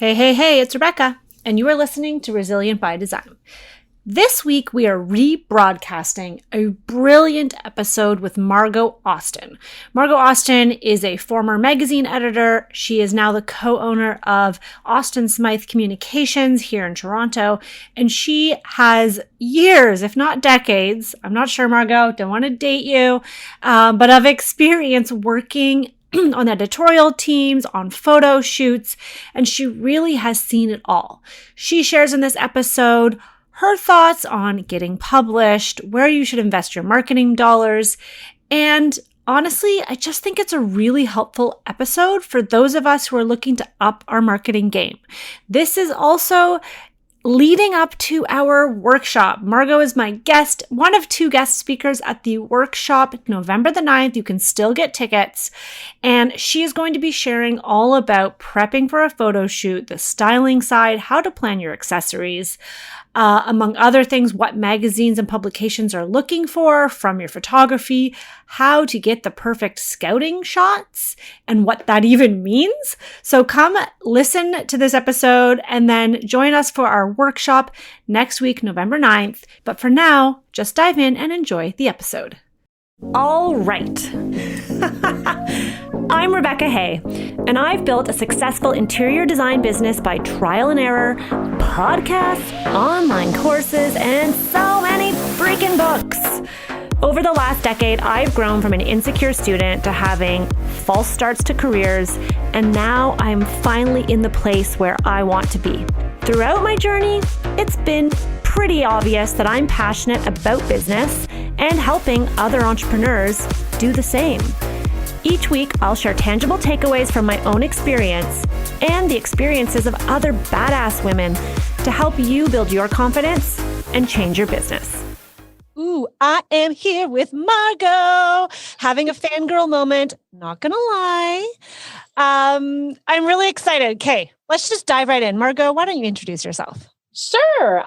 Hey, hey, hey, it's Rebecca, and you are listening to Resilient by Design. This week, we are rebroadcasting a brilliant episode with Margot Austin. Margot Austin is a former magazine editor. She is now the co-owner of AustinSmyth Communications here in Toronto, and she has years, if not decades, I'm not sure, Margot, don't want to date you, but of experience working on editorial teams, on photo shoots, and she really has seen it all. She shares in this episode her thoughts on getting published, where you should invest your marketing dollars, and honestly, I just think it's a really helpful episode for those of us who are looking to up our marketing game. This is also leading up to our workshop. Margot is my guest, one of two guest speakers at the workshop, November the 9th. You can still get tickets. And she is going to be sharing all about prepping for a photo shoot, the styling side, how to plan your accessories, among other things, what magazines and publications are looking for from your photography, how to get the perfect scouting shots, and what that even means. So come listen to this episode and then join us for our workshop next week, November 9th. But for now, just dive in and enjoy the episode. All right. I'm Rebecca Hay, and I've built a successful interior design business by trial and error, podcasts, online courses, and so many freaking books. Over the last decade, I've grown from an insecure student to having false starts to careers, and now I'm finally in the place where I want to be. Throughout my journey, it's been pretty obvious that I'm passionate about business and helping other entrepreneurs do the same. Each week, I'll share tangible takeaways from my own experience and the experiences of other badass women to help you build your confidence and change your business. Ooh, I am here with Margot, having a fangirl moment. Not gonna lie. I'm really excited. Okay, let's just dive right in. Margot, why don't you introduce yourself? Sure.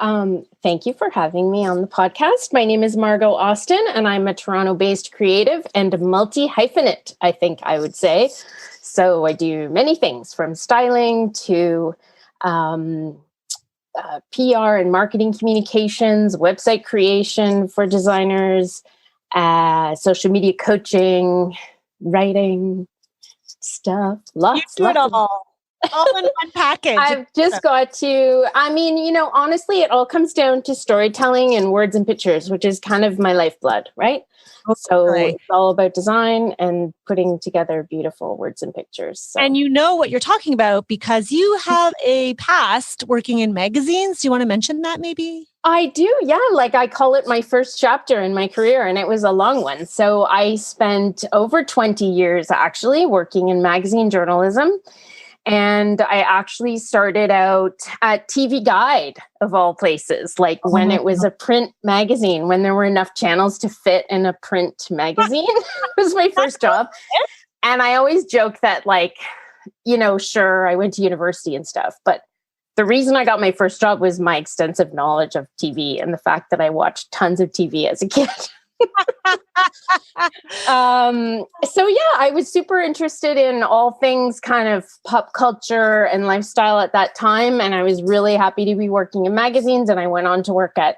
Thank you for having me on the podcast. My name is Margot Austin, and I'm a Toronto-based creative and multi-hyphenate, I think I would say. So I do many things from styling to PR and marketing communications, website creation for designers, social media coaching, writing, stuff. Lots. You do it all. All in one package. I've just got to, honestly, it all comes down to storytelling and words and pictures, which is kind of my lifeblood, right? Okay. So it's all about design and putting together beautiful words and pictures. So. And you know what you're talking about because you have a past working in magazines. Do you want to mention that maybe? I do, yeah. Like I call it my first chapter in my career, and it was a long one. So I spent over 20 years actually working in magazine journalism. And I actually started out at TV Guide, of all places, like when it was a print magazine, when there were enough channels to fit in a print magazine. It was my first job. And I always joke that, sure, I went to university and stuff, but the reason I got my first job was my extensive knowledge of TV and the fact that I watched tons of TV as a kid. So yeah, I was super interested in all things kind of pop culture and lifestyle at that time. And I was really happy to be working in magazines. And I went on to work at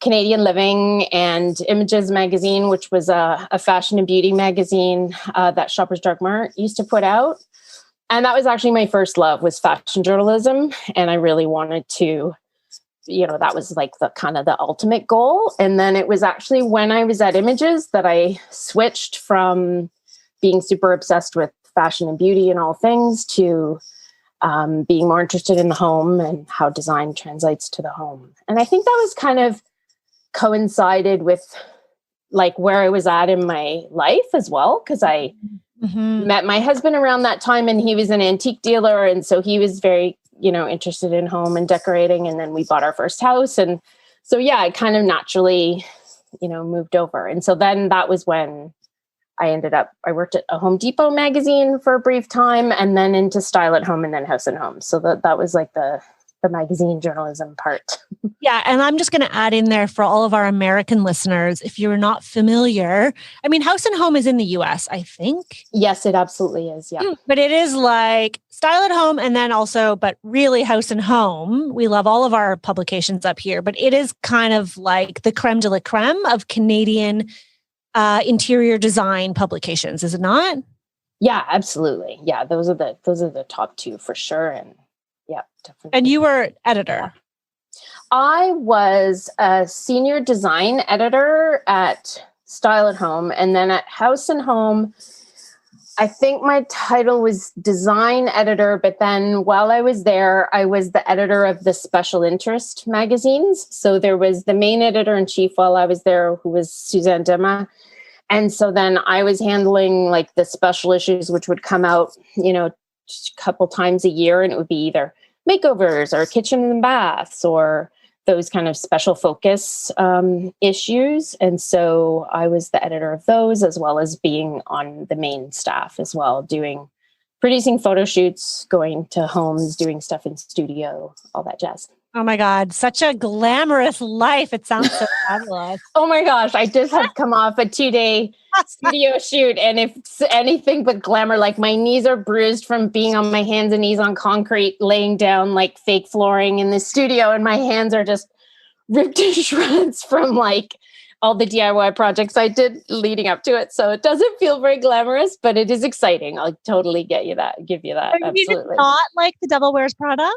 Canadian Living and Images magazine, which was a fashion and beauty magazine that Shoppers Drug Mart used to put out. And that was actually my first love, was fashion journalism. And I really wanted to, that was like the kind of the ultimate goal. And then it was actually when I was at Images that I switched from being super obsessed with fashion and beauty and all things to being more interested in the home and how design translates to the home. And I think that was kind of coincided with like where I was at in my life as well. Cause I met my husband around that time, and he was an antique dealer. And so he was very interested in home and decorating. And then we bought our first house. And so, yeah, I kind of naturally, moved over. And so then that was when I worked at a Home Depot magazine for a brief time, and then into Style at Home and then House and Home. So that was like the the magazine journalism part. Yeah. And I'm just going to add in there for all of our American listeners, if you're not familiar, I mean, House and Home is in the US, I think. Yes, it absolutely is. Yeah. But it is like Style at Home and then also, but really House and Home. We love all of our publications up here, but it is kind of like the creme de la creme of Canadian interior design publications, is it not? Yeah, absolutely. Yeah, those are the top two for sure. And yeah, definitely. And you were editor. I was a senior design editor at Style at Home, and then at House and Home, I think my title was design editor, but then while I was there, I was the editor of the special interest magazines. So there was the main editor-in-chief while I was there, who was Suzanne Dema. And so then I was handling like the special issues, which would come out, a couple times a year, and it would be either makeovers or kitchen and baths or those kind of special focus issues. And so I was the editor of those, as well as being on the main staff as well, producing photo shoots, going to homes, doing stuff in studio, all that jazz. Oh my God, such a glamorous life. It sounds so fabulous. Oh my gosh, I just have come off a 2-day studio shoot, and it's anything but glamour. Like my knees are bruised from being on my hands and knees on concrete, laying down like fake flooring in the studio, and my hands are just ripped to shreds from like all the DIY projects I did leading up to it. So it doesn't feel very glamorous, but it is exciting. I'll totally give you that. Absolutely. Not like The Devil Wears Prada?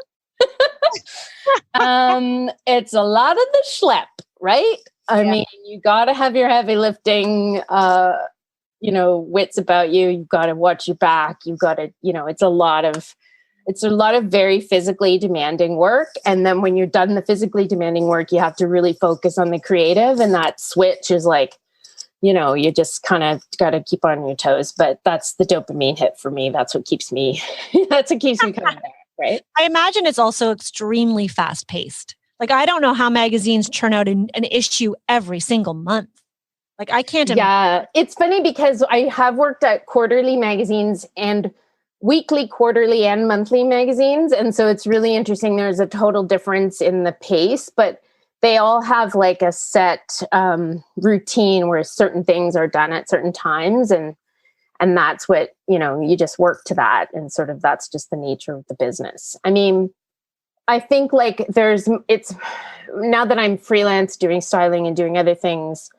It's a lot of the schlep, right? I mean, you got to have your heavy lifting, wits about you. You've got to watch your back. You've got to, it's a lot of very physically demanding work. And then when you're done the physically demanding work, you have to really focus on the creative. And that switch is like, you just kind of got to keep on your toes. But that's the dopamine hit for me. That's what keeps me coming back. Right. I imagine it's also extremely fast paced. Like, I don't know how magazines churn out an issue every single month. Like, I can't. Yeah. It's funny because I have worked at quarterly magazines and weekly, quarterly, and monthly magazines. And so it's really interesting. There's a total difference in the pace, but they all have like a set routine where certain things are done at certain times. And that's what, you just work to that. And sort of, that's just the nature of the business. I mean, I think like it's now that I'm freelance doing styling and doing other things,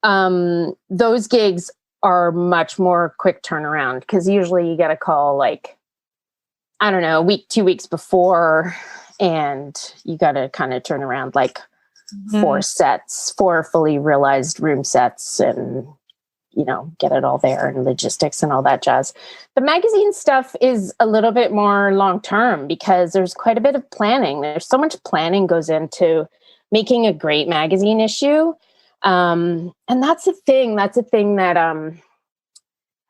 those gigs are much more quick turnaround, because usually you get a call like, I don't know, a week, 2 weeks before, and you got to kind of turn around like 4 fully realized room sets, and get it all there, and logistics and all that jazz. The magazine stuff is a little bit more long-term because there's quite a bit of planning. There's so much planning goes into making a great magazine issue. And that's a thing that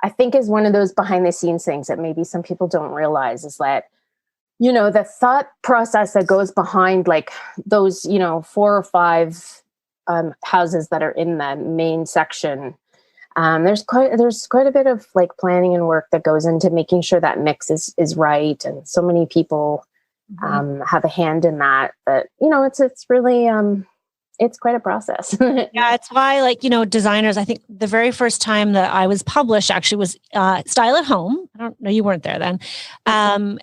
I think is one of those behind the scenes things that maybe some people don't realize, is that, the thought process that goes behind like those, 4 or 5 houses that are in the main section. There's quite a bit of like planning and work that goes into making sure that mix is right. And so many people have a hand in that, it's really, it's quite a process. Yeah, it's why, like, designers, I think the very first time that I was published actually was Style at Home. I don't know, you weren't there then. And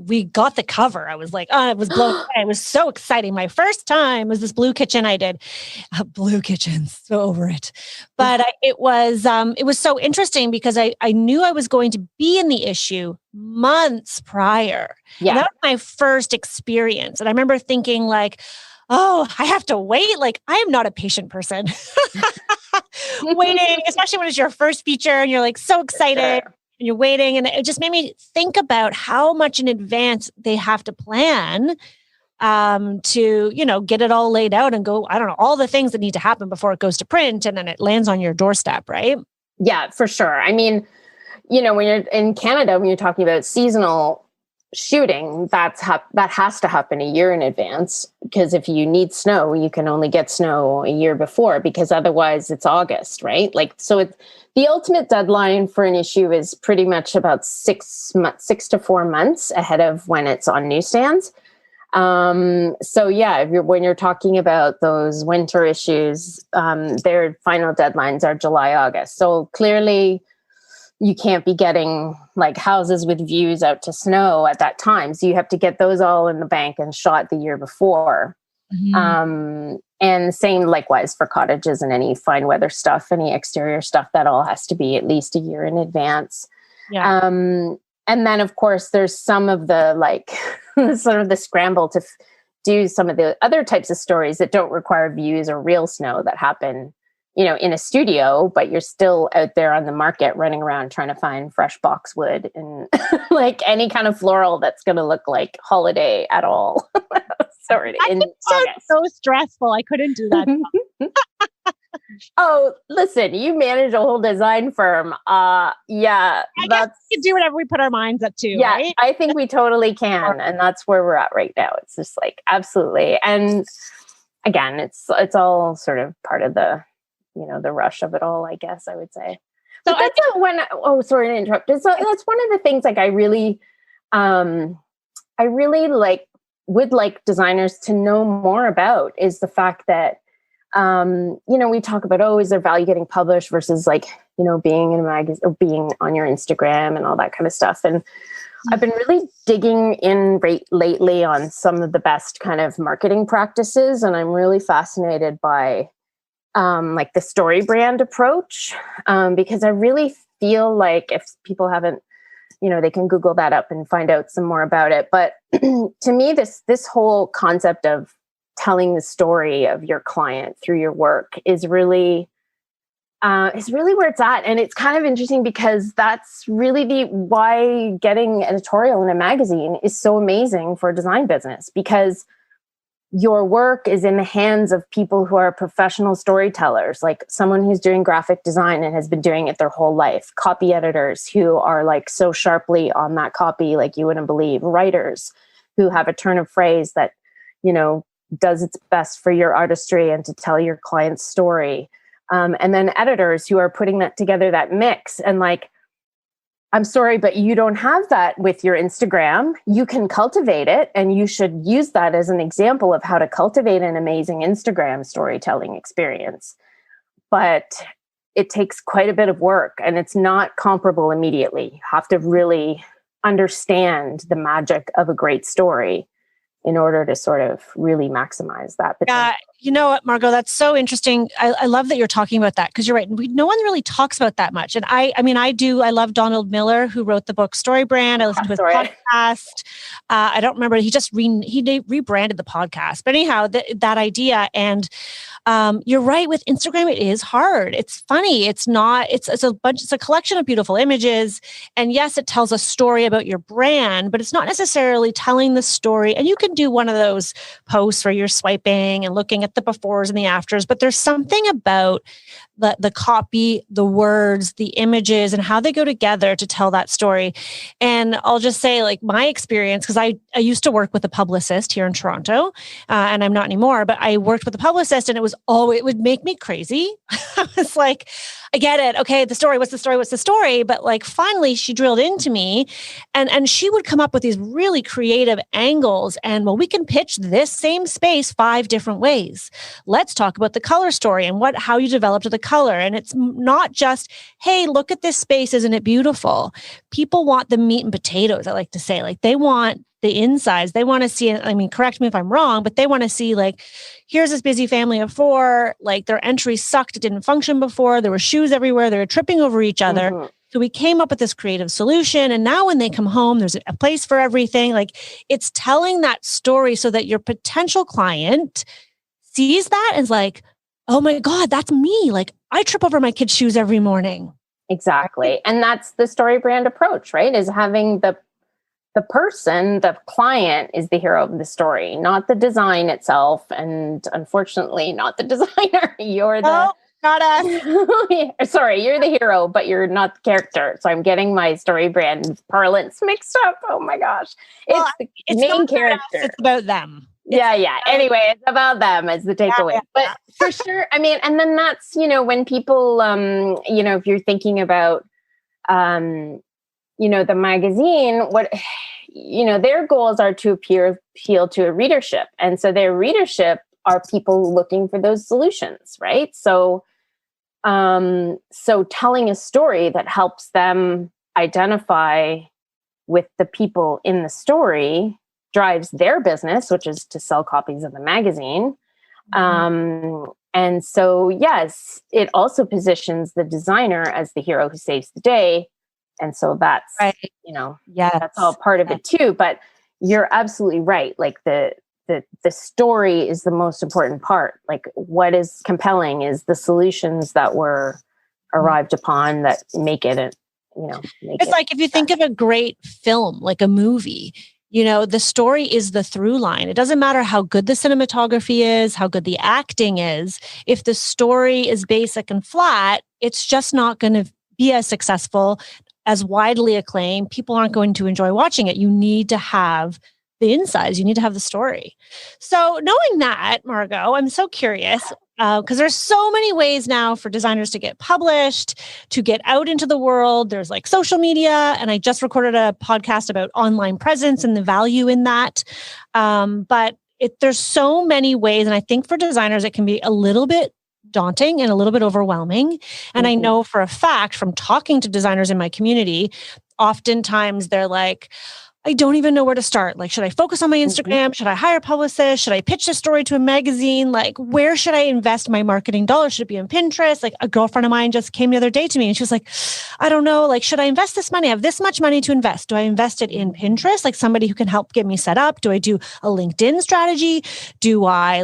we got the cover. I was like, it was blown away. It was so exciting. My first time was this blue kitchen I did. Blue kitchens, so over it. But it was so interesting because I knew I was going to be in the issue months prior. Yeah. And that was my first experience. And I remember thinking like, oh, I have to wait. Like, I am not a patient person. Waiting, especially when it's your first feature and you're like so excited and you're waiting. And it just made me think about how much in advance they have to plan to, get it all laid out and go, I don't know, all the things that need to happen before it goes to print and then it lands on your doorstep, right? Yeah, for sure. I mean, when you're in Canada, when you're talking about seasonal shooting, that has to happen a year in advance, because if you need snow, you can only get snow a year before, because otherwise it's August, right? Like, so the ultimate deadline for an issue is pretty much about 6 to 4 months ahead of when it's on newsstands. So yeah, when you're talking about those winter issues, their final deadlines are July, August. So clearly you can't be getting like houses with views out to snow at that time. So you have to get those all in the bank and shot the year before. And same likewise for cottages and any fine weather stuff, any exterior stuff, that all has to be at least a year in advance. Yeah. And then of course there's some of the like sort of the scramble to do some of the other types of stories that don't require views or real snow that happen, in a studio, but you're still out there on the market running around trying to find fresh boxwood and like any kind of floral that's going to look like holiday at all. Sorry, in August. So stressful. I couldn't do that. Oh, listen, you manage a whole design firm. Yeah, I guess we can do whatever we put our minds up to. Yeah, right? I think we totally can, and that's where we're at right now. It's just like absolutely, and again, it's all sort of part of the the rush of it all, I guess I would say. So that's sorry to interrupt. So that's one of the things like I really would like designers to know more about is the fact that we talk about, is there value getting published versus like, being in a magazine or being on your Instagram and all that kind of stuff. And I've been really digging in lately on some of the best kind of marketing practices. And I'm really fascinated by like the story brand approach, because I really feel like if people haven't, they can Google that up and find out some more about it. But to me, this whole concept of telling the story of your client through your work is really where it's at. And it's kind of interesting because that's really why getting editorial in a magazine is so amazing for a design business, because your work is in the hands of people who are professional storytellers, like someone who's doing graphic design and has been doing it their whole life, copy editors who are like so sharply on that copy, like you wouldn't believe, writers who have a turn of phrase that, does its best for your artistry and to tell your client's story. And then editors who are putting that together, that mix. And like, I'm sorry, but you don't have that with your Instagram. You can cultivate it, and you should use that as an example of how to cultivate an amazing Instagram storytelling experience. But it takes quite a bit of work, and it's not comparable immediately. You have to really understand the magic of a great story in order to sort of really maximize that potential. Yeah, you know what, Margot, that's so interesting. I love that you're talking about that, because you're right. No one really talks about that much. And I do. I love Donald Miller, who wrote the book Story Brand. I listened to his podcast. I don't remember. He just rebranded the podcast. But anyhow, that idea. And you're right, with Instagram, it is hard. It's funny. It's not, it's a collection of beautiful images. And yes, it tells a story about your brand, but it's not necessarily telling the story. And you can do one of those posts where you're swiping and looking at the befores and the afters, but there's something about the copy, the words, the images, and how they go together to tell that story. And I'll just say, like, my experience, because I used to work with a publicist here in Toronto, and I'm not anymore, but I worked with a publicist, and it would make me crazy. I was like, I get it. Okay, what's the story? But like, finally she drilled into me, and she would come up with these really creative angles. And well, we can pitch this same space 5 different ways. Let's talk about the color story and how you developed the color. And it's not just, hey, look at this space. Isn't it beautiful? People want the meat and potatoes. I like to say, like, they want the insides. They want to see, I mean, correct me if I'm wrong, but they want to see, like, here's this busy family of 4, like, their entry sucked. It didn't function before. There were shoes everywhere. They were tripping over each other. Mm-hmm. So we came up with this creative solution. And now when they come home, there's a place for everything. Like, it's telling that story so that your potential client sees that and is like, oh my God, that's me. Like, I trip over my kids' shoes every morning. Exactly. And that's the story brand approach, right? Is having the person, the client is the hero of the story, not the design itself. And unfortunately, not the designer. You're not us. Sorry, you're the hero, but you're not the character. So I'm getting my story brand parlance mixed up. Oh my gosh. It's main character. It's about them. Yeah. Anyway, it's about them as the takeaway. Yeah. But for sure, I mean, and then that's, when people, if you're thinking about, the magazine, their goals are to appeal to a readership. And so their readership are people looking for those solutions, right? So, so telling a story that helps them identify with the people in the story drives their business, which is to sell copies of the magazine. And so, yes, it also positions the designer as the hero who saves the day. And so that's, Right. That's all part of it too. But you're absolutely right. Like the story is the most important part. Like what is compelling is the solutions that were arrived upon that make it, it's like if you think of a great film, like a movie, the story is the through line. It doesn't matter how good the cinematography is, how good the acting is. If the story is basic and flat, it's just not going to be as successful, as widely acclaimed. People aren't going to enjoy watching it. You need to have the insides. You need to have the story. So knowing that, Margot, I'm so curious because there's so many ways now for designers to get published, to get out into the world. There's like social media, and I just recorded a podcast about online presence and the value in that. But there's so many ways, and I think for designers it can be a little bit daunting and a little bit overwhelming. And I know for a fact from talking to designers in my community, oftentimes they're like, I don't even know where to start. Like, should I focus on my Instagram? Should I hire a publicist? Should I pitch this story to a magazine? Like, where should I invest my marketing dollars? Should it be on Pinterest? Like, a girlfriend of mine just came the other day to me and she was like, I don't know. Like, should I invest this money? I have this much money to invest. Do I invest it in Pinterest? Like somebody who can help get me set up? Do I do a LinkedIn strategy? Do I?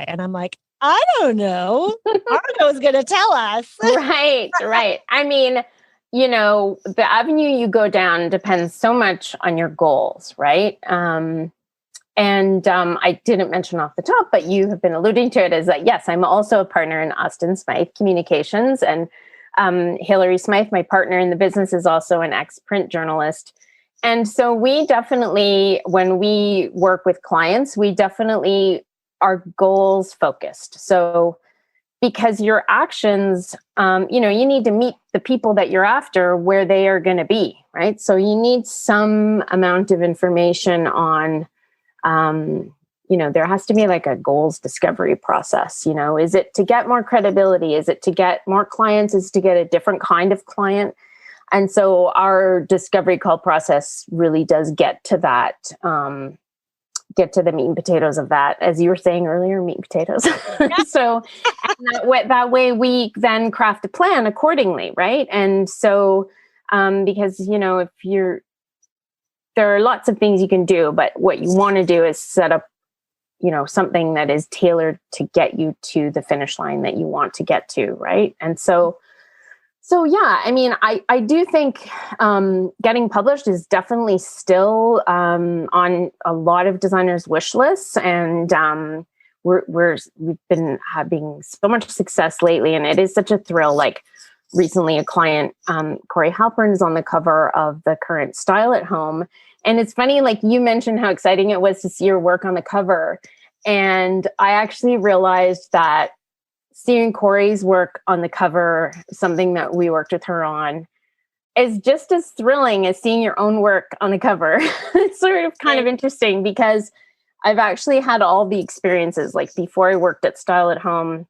And I'm like, I don't know. Margot is going to tell us. Right. I mean, the avenue you go down depends so much on your goals, right? And I didn't mention off the top, but you have been alluding to it, is that, yes, I'm also a partner in AustinSmyth Communications. And Hilary Smyth, my partner in the business, is also an ex-print journalist. And so we definitely, when we work with clients, we definitely are goals focused. So because your actions, you need to meet the people that you're after where they are going to be, right? So you need some amount of information on, there has to be like a goals discovery process. Is it to get more credibility? Is it to get more clients? Is it to get a different kind of client? And so our discovery call process really does get to that, get to the meat and potatoes of that, as you were saying earlier, meat and potatoes. So that way we then craft a plan accordingly, right? And so because there are lots of things you can do, but what you want to do is set up something that is tailored to get you to the finish line that you want to get to, right? And so yeah, I mean, I do think getting published is definitely still on a lot of designers' wish lists, and we've been having so much success lately, and it is such a thrill. Like recently, a client, Corey Halpern, is on the cover of the current Style at Home, and it's funny. Like you mentioned, how exciting it was to see your work on the cover, and I actually realized that seeing Corey's work on the cover, something that we worked with her on, is just as thrilling as seeing your own work on the cover. It's sort of kind of interesting because I've actually had all the experiences. Like before I worked at Style at Home,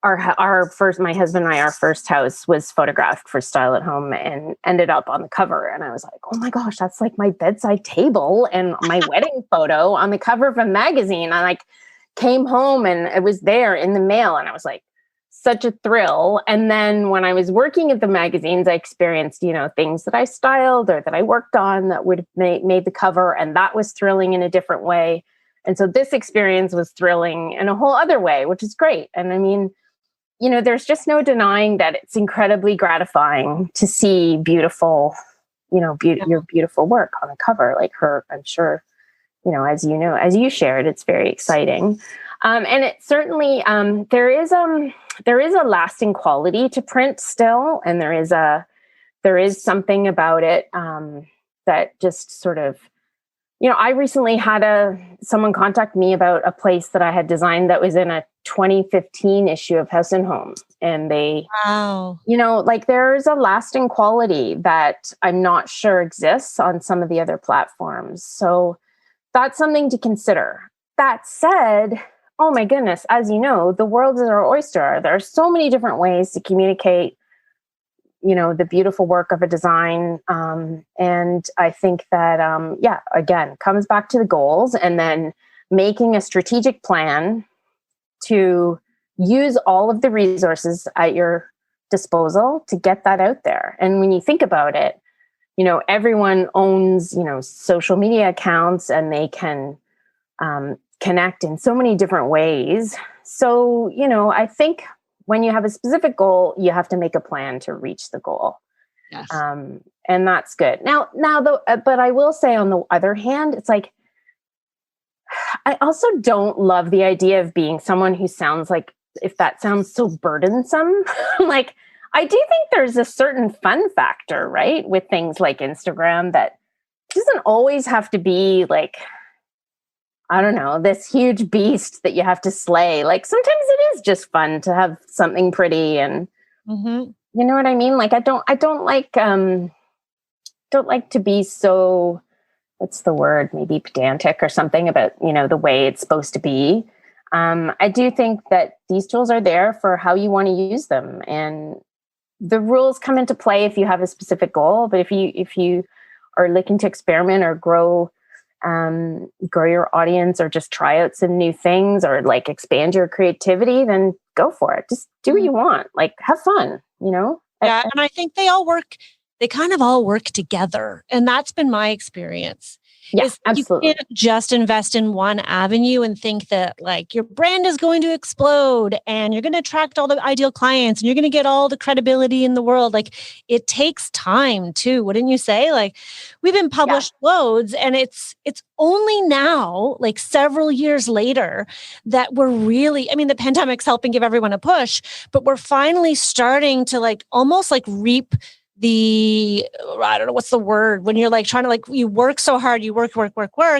my husband and I, our first house was photographed for Style at Home and ended up on the cover. And I was like, oh my gosh, that's like my bedside table and my wedding photo on the cover of a magazine. I came home and it was there in the mail, and I was like, such a thrill. And then when I was working at the magazines, I experienced, things that I styled or that I worked on that would have made the cover, and that was thrilling in a different way. And so this experience was thrilling in a whole other way, which is great. And I mean, there's just no denying that it's incredibly gratifying to see beautiful, your beautiful work on the cover. Like her, I'm sure, as you shared, it's very exciting. And it certainly, there is a lasting quality to print still. And there is something about it, that just sort of, I recently had someone contact me about a place that I had designed that was in a 2015 issue of House and Home. and they, Wow. like there's a lasting quality that I'm not sure exists on some of the other platforms. So that's something to consider. That said, oh my goodness, as you know, the world is our oyster. There are so many different ways to communicate, the beautiful work of a design. And I think that, again, comes back to the goals and then making a strategic plan to use all of the resources at your disposal to get that out there. And when you think about it, everyone owns, social media accounts, and they can connect in so many different ways. So, I think when you have a specific goal, you have to make a plan to reach the goal. Yes. And that's good. Now though, but I will say on the other hand, it's like, I also don't love the idea of being someone who sounds like, if that sounds so burdensome, like, I do think there's a certain fun factor, right? With things like Instagram that doesn't always have to be like, I don't know, this huge beast that you have to slay. Like sometimes it is just fun to have something pretty and you know what I mean? Like I don't like to be so, what's the word? Maybe pedantic or something about, the way it's supposed to be. I do think that these tools are there for how you want to use them, and the rules come into play if you have a specific goal. But if you are looking to experiment or grow your audience, or just try out some new things, or like expand your creativity, then go for it. Just do what you want. Like have fun, Yeah. And I think they kind of all work together. And that's been my experience. Yeah, absolutely. You can't just invest in one avenue and think that like your brand is going to explode and you're going to attract all the ideal clients and you're going to get all the credibility in the world. Like it takes time too. Wouldn't you say? Like we've been published loads, and it's only now, like several years later, that we're really, the pandemic's helping give everyone a push, but we're finally starting to like almost like reap I don't know what's the word, when you're like trying to like, you work so hard, you work.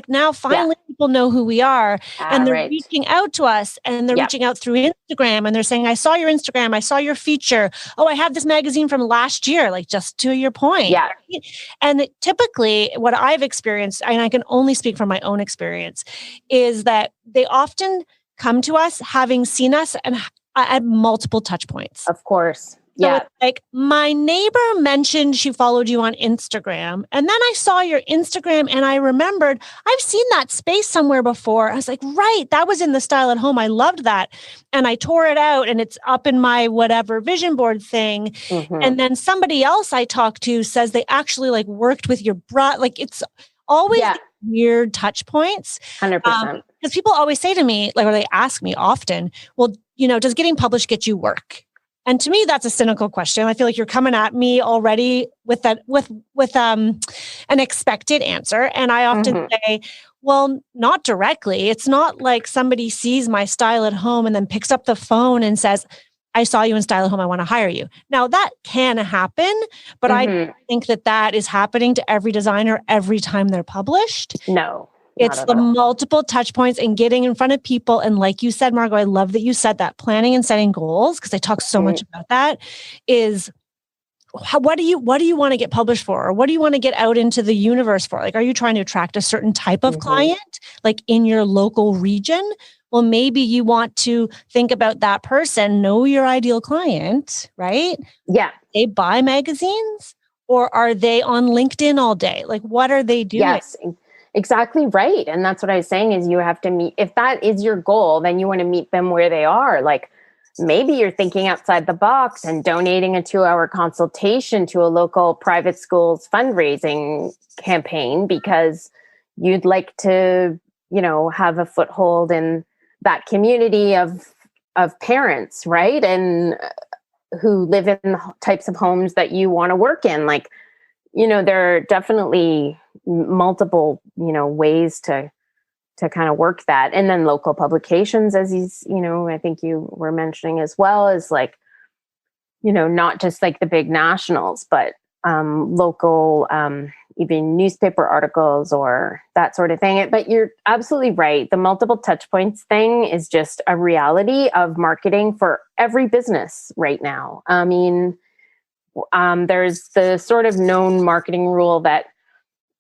Now finally people know who we are, and they're reaching out to us, and they're reaching out through Instagram, and they're saying, I saw your Instagram, I saw your feature. Oh, I have this magazine from last year, like just to your point. Yeah. Right? And typically what I've experienced, and I can only speak from my own experience, is that they often come to us having seen us and at multiple touch points. Of course. So it's like my neighbor mentioned she followed you on Instagram, and then I saw your Instagram and I remembered I've seen that space somewhere before. I was like, right, that was in the Style at Home. I loved that. And I tore it out and it's up in my whatever vision board thing. And then somebody else I talked to says they actually like worked with your like it's always weird touch points. 100%. Because people always say to me, like, or they ask me often, well, does getting published get you work? And to me, that's a cynical question. I feel like you're coming at me already with that, with an expected answer. And I often say, well, not directly. It's not like somebody sees my Style at Home and then picks up the phone and says, I saw you in Style at Home, I want to hire you. Now that can happen, but I don't think that is happening to every designer every time they're published. No. It's the multiple touch points and getting in front of people. And like you said, Margot, I love that you said that, planning and setting goals, because I talk so much about that, is what do you want to get published for? Or what do you want to get out into the universe for? Like, are you trying to attract a certain type of client, like in your local region? Well, maybe you want to think about that person, know your ideal client, right? Yeah. They buy magazines, or are they on LinkedIn all day? Like, what are they doing? Yes. Exactly right. And that's what I was saying, is you have to meet, if that is your goal, then you want to meet them where they are. Like maybe you're thinking outside the box and donating a 2-hour consultation to a local private school's fundraising campaign because you'd like to, have a foothold in that community of parents, right? And who live in the types of homes that you want to work in. Like, there are definitely multiple, ways to kind of work that. And then local publications, as I think you were mentioning as well, is like, not just like the big nationals, but local even newspaper articles or that sort of thing. But you're absolutely right. The multiple touch points thing is just a reality of marketing for every business right now. I mean, there's the sort of known marketing rule that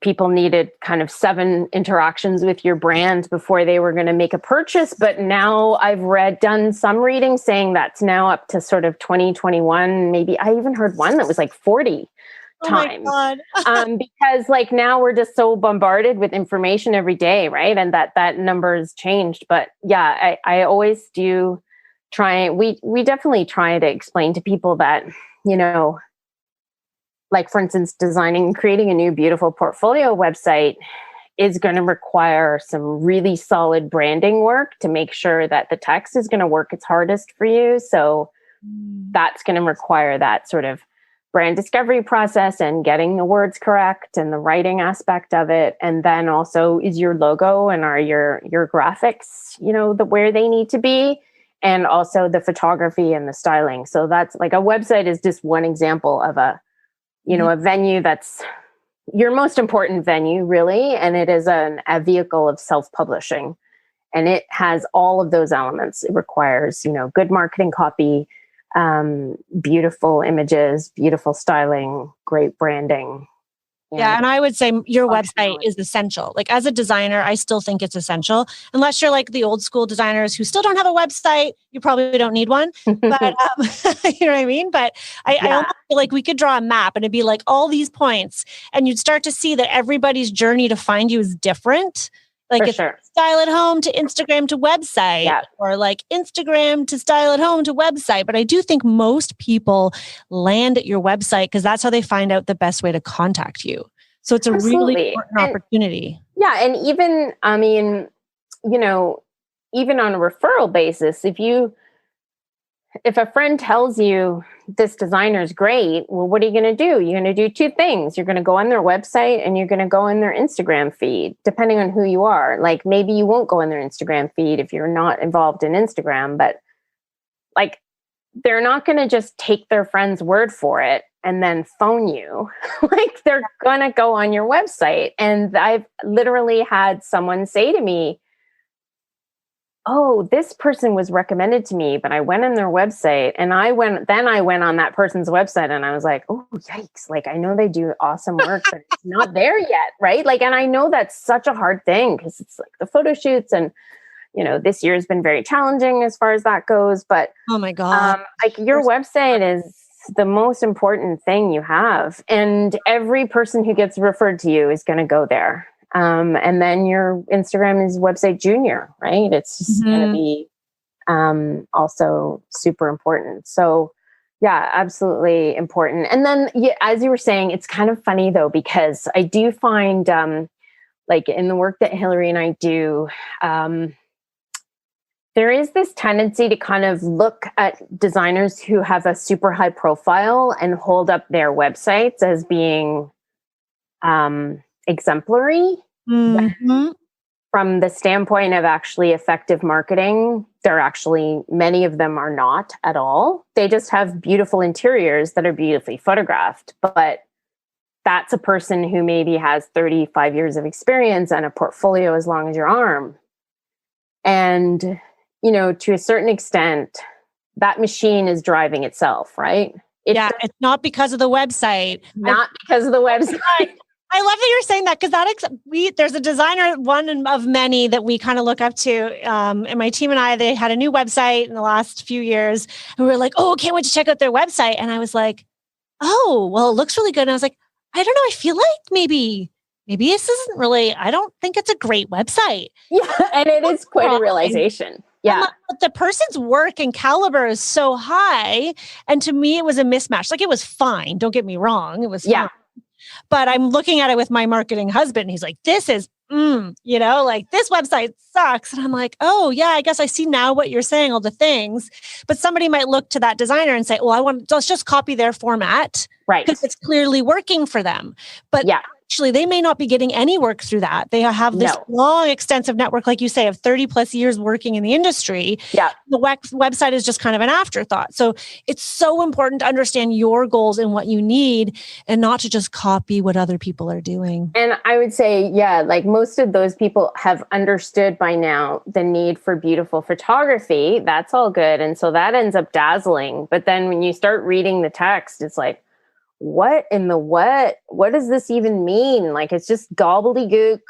people needed kind of 7 interactions with your brand before they were going to make a purchase. But now I've done some reading saying that's now up to sort of 20, 21. Maybe I even heard one that was like 40 times. Oh my God. Because like now we're just so bombarded with information every day, right? And that number has changed. But yeah, I always do try. We definitely try to explain to people that, you know, like for instance, creating a new beautiful portfolio website is going to require some really solid branding work to make sure that the text is going to work its hardest for you. So that's going to require that sort of brand discovery process and getting the words correct and the writing aspect of it. And then also, is your logo and are your graphics, you know, where they need to be, and also the photography and the styling. So that's like a website is just one example of a venue that's your most important venue, really. And it is a vehicle of self-publishing. And it has all of those elements. It requires, you know, good marketing copy, beautiful images, beautiful styling, great branding. Yeah. And I would say your website is essential. Like as a designer, I still think it's essential. Unless you're like the old school designers who still don't have a website, you probably don't need one. But you know what I mean? But I almost feel like we could draw a map and it'd be like all these points and you'd start to see that everybody's journey to find you is different. Like it's style at home to Instagram to website or like Instagram to style at home to website. But I do think most people land at your website because that's how they find out the best way to contact you. So it's a really important opportunity. Yeah. And even, I mean, you know, even on a referral basis, if a friend tells you this designer is great, well, what are you going to do? You're going to do 2 things. You're going to go on their website and you're going to go in their Instagram feed, depending on who you are. Like maybe you won't go in their Instagram feed if you're not involved in Instagram, but like they're not going to just take their friend's word for it and then phone you. Like they're going to go on your website. And I've literally had someone say to me, oh, this person was recommended to me, but I went on their website and I went on that person's website and I was like, oh, yikes. Like, I know they do awesome work, but it's not there yet. Right. Like, and I know that's such a hard thing because it's like the photo shoots and, you know, this year has been very challenging as far as that goes. But oh my God, like your website is the most important thing you have. And every person who gets referred to you is going to go there. And then your Instagram is website junior, right? It's just going to be also super important. So yeah, absolutely important. And then as you were saying, it's kind of funny though, because I do find like in the work that Hillary and I do, there is this tendency to kind of look at designers who have a super high profile and hold up their websites as being exemplary. From the standpoint of actually effective marketing, many of them are not at all. They just have beautiful interiors that are beautifully photographed. But that's a person who maybe has 35 years of experience and a portfolio as long as your arm. And, you know, to a certain extent, that machine is driving itself, right? It's not because of the website. Because of the website. I love that you're saying that because there's a designer, one of many that we kind of look up to. And my team and I, they had a new website in the last few years. And we were like, oh, can't wait to check out their website. And I was like, oh, well, it looks really good. And I was like, I don't know. I feel like maybe this isn't really, I don't think it's a great website. Yeah. And it is quite a realization. Yeah. But the person's work and caliber is so high. And to me, it was a mismatch. Like it was fine. Don't get me wrong. It was fine. But I'm looking at it with my marketing husband. And he's like, this is, like this website sucks. And I'm like, oh yeah, I guess I see now what you're saying, all the things. But somebody might look to that designer and say, well, let's just copy their format. Right. Because it's clearly working for them. But actually, they may not be getting any work through that. They have this long, extensive network, like you say, of 30 plus years working in the industry. Yeah. The website is just kind of an afterthought. So it's so important to understand your goals and what you need and not to just copy what other people are doing. And I would say, yeah, like most of those people have understood by now the need for beautiful photography. That's all good. And so that ends up dazzling. But then when you start reading the text, it's like, what in the what? What does this even mean? Like, it's just gobbledygook,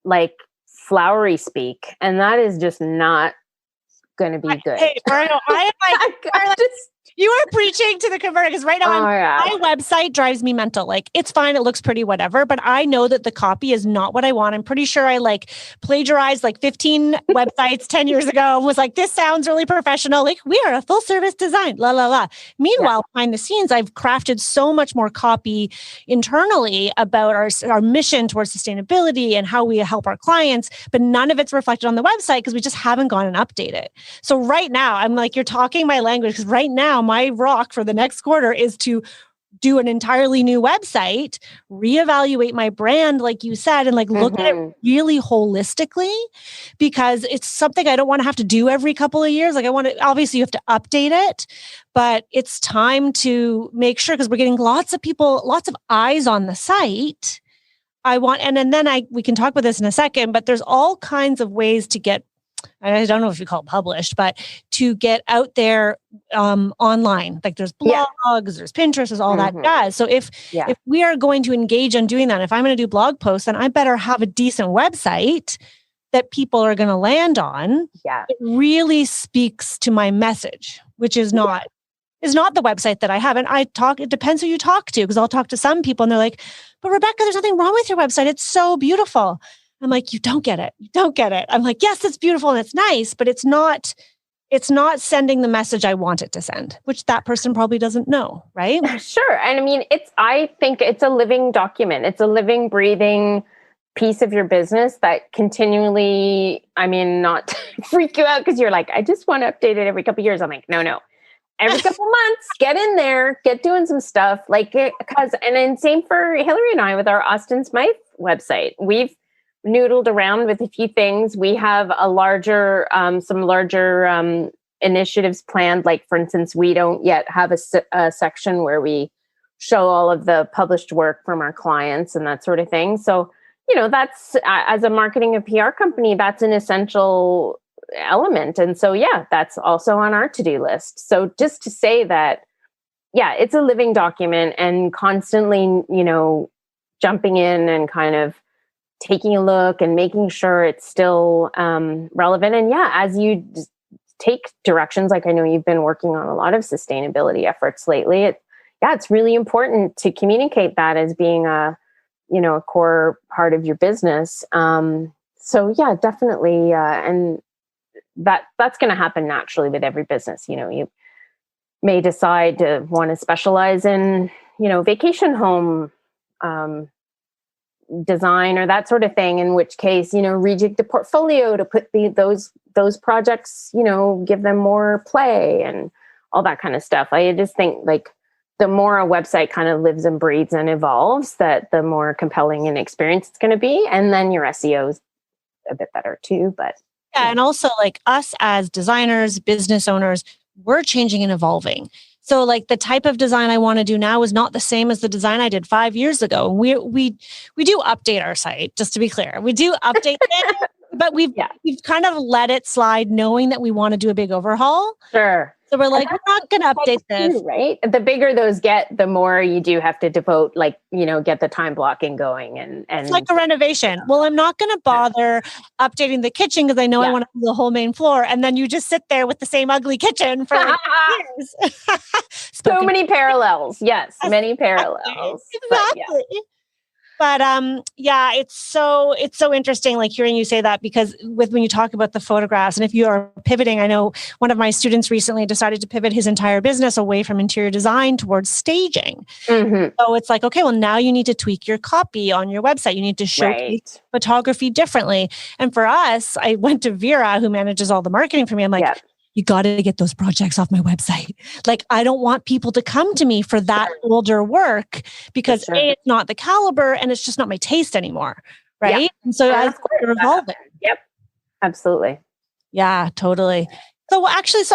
like flowery speak. And that is just not going to be good. Hey, Margot, I am like, you are preaching to the converter because right now my website drives me mental. Like, it's fine. It looks pretty, whatever. But I know that the copy is not what I want. I'm pretty sure I like plagiarized like 15 websites 10 years ago and was like, this sounds really professional. Like, we are a full service design, la, la, la. Meanwhile, behind the scenes, I've crafted so much more copy internally about our mission towards sustainability and how we help our clients. But none of it's reflected on the website because we just haven't gone and updated it. So right now, I'm like, you're talking my language because right now, my rock for the next quarter is to do an entirely new website, reevaluate my brand, like you said, and like look at it really holistically, because it's something I don't want to have to do every couple of years. Like, I want to, obviously you have to update it, but it's time to make sure, because we're getting lots of people, lots of eyes on the site. We can talk about this in a second, but there's all kinds of ways to get, I don't know if you call it published, but to get out there online. Like, there's blogs, there's Pinterest, there's all that jazz. So if we are going to engage in doing that, if I'm going to do blog posts, then I better have a decent website that people are going to land on. Yeah. It really speaks to my message, which is not the website that I have. And it depends who you talk to, because I'll talk to some people and they're like, but Rebecca, there's nothing wrong with your website. It's so beautiful. I'm like, you don't get it. You don't get it. I'm like, yes, it's beautiful and it's nice, but it's not sending the message I want it to send, which that person probably doesn't know, right? Sure. And I mean, I think it's a living document. It's a living, breathing piece of your business that continually, I mean, not to freak you out because you're like, I just want to update it every couple of years. I'm like, no. Every couple months, get in there, get doing some stuff. Like, and then same for Hillary and I with our AustinSmyth website. We've noodled around with a few things. We have some larger initiatives planned. Like, for instance, we don't yet have a section where we show all of the published work from our clients and that sort of thing. So, that's as a marketing and PR company, that's an essential element. And so, that's also on our to-do list. So just to say that, it's a living document, and constantly, jumping in and kind of taking a look and making sure it's still relevant. And as you take directions, like I know you've been working on a lot of sustainability efforts lately, it's really important to communicate that as being a core part of your business. So definitely. And that's going to happen naturally with every business. You may decide to want to specialize in, vacation home design or that sort of thing, in which case, rejig the portfolio to put those projects, give them more play and all that kind of stuff. I just think, like, the more a website kind of lives and breathes and evolves, that the more compelling an experience it's going to be. And then your SEO is a bit better too. But and also, like, us as designers, business owners, we're changing and evolving. So, like, the type of design I want to do now is not the same as the design I did 5 years ago. We do update our site, just to be clear. We do update it, but we've kind of let it slide, knowing that we want to do a big overhaul. Sure. So we're like, we're not going to update this. Too, right? The bigger those get, the more you do have to devote, like, get the time blocking going. And it's like a renovation. Well, I'm not going to bother updating the kitchen because I know I want to do the whole main floor. And then you just sit there with the same ugly kitchen for like years. So many parallels. Yes, many parallels. Exactly. But it's so interesting, like, hearing you say that, because when you talk about the photographs, and if you are pivoting, I know one of my students recently decided to pivot his entire business away from interior design towards staging. Mm-hmm. So it's like, okay, well, now you need to tweak your copy on your website. You need to showcase photography differently. And for us, I went to Vera, who manages all the marketing for me. I'm like, you got to get those projects off my website. Like, I don't want people to come to me for that older work because A, it's not the caliber and it's just not my taste anymore. Right. And so I evolve it. Yep. Absolutely. Yeah, totally. So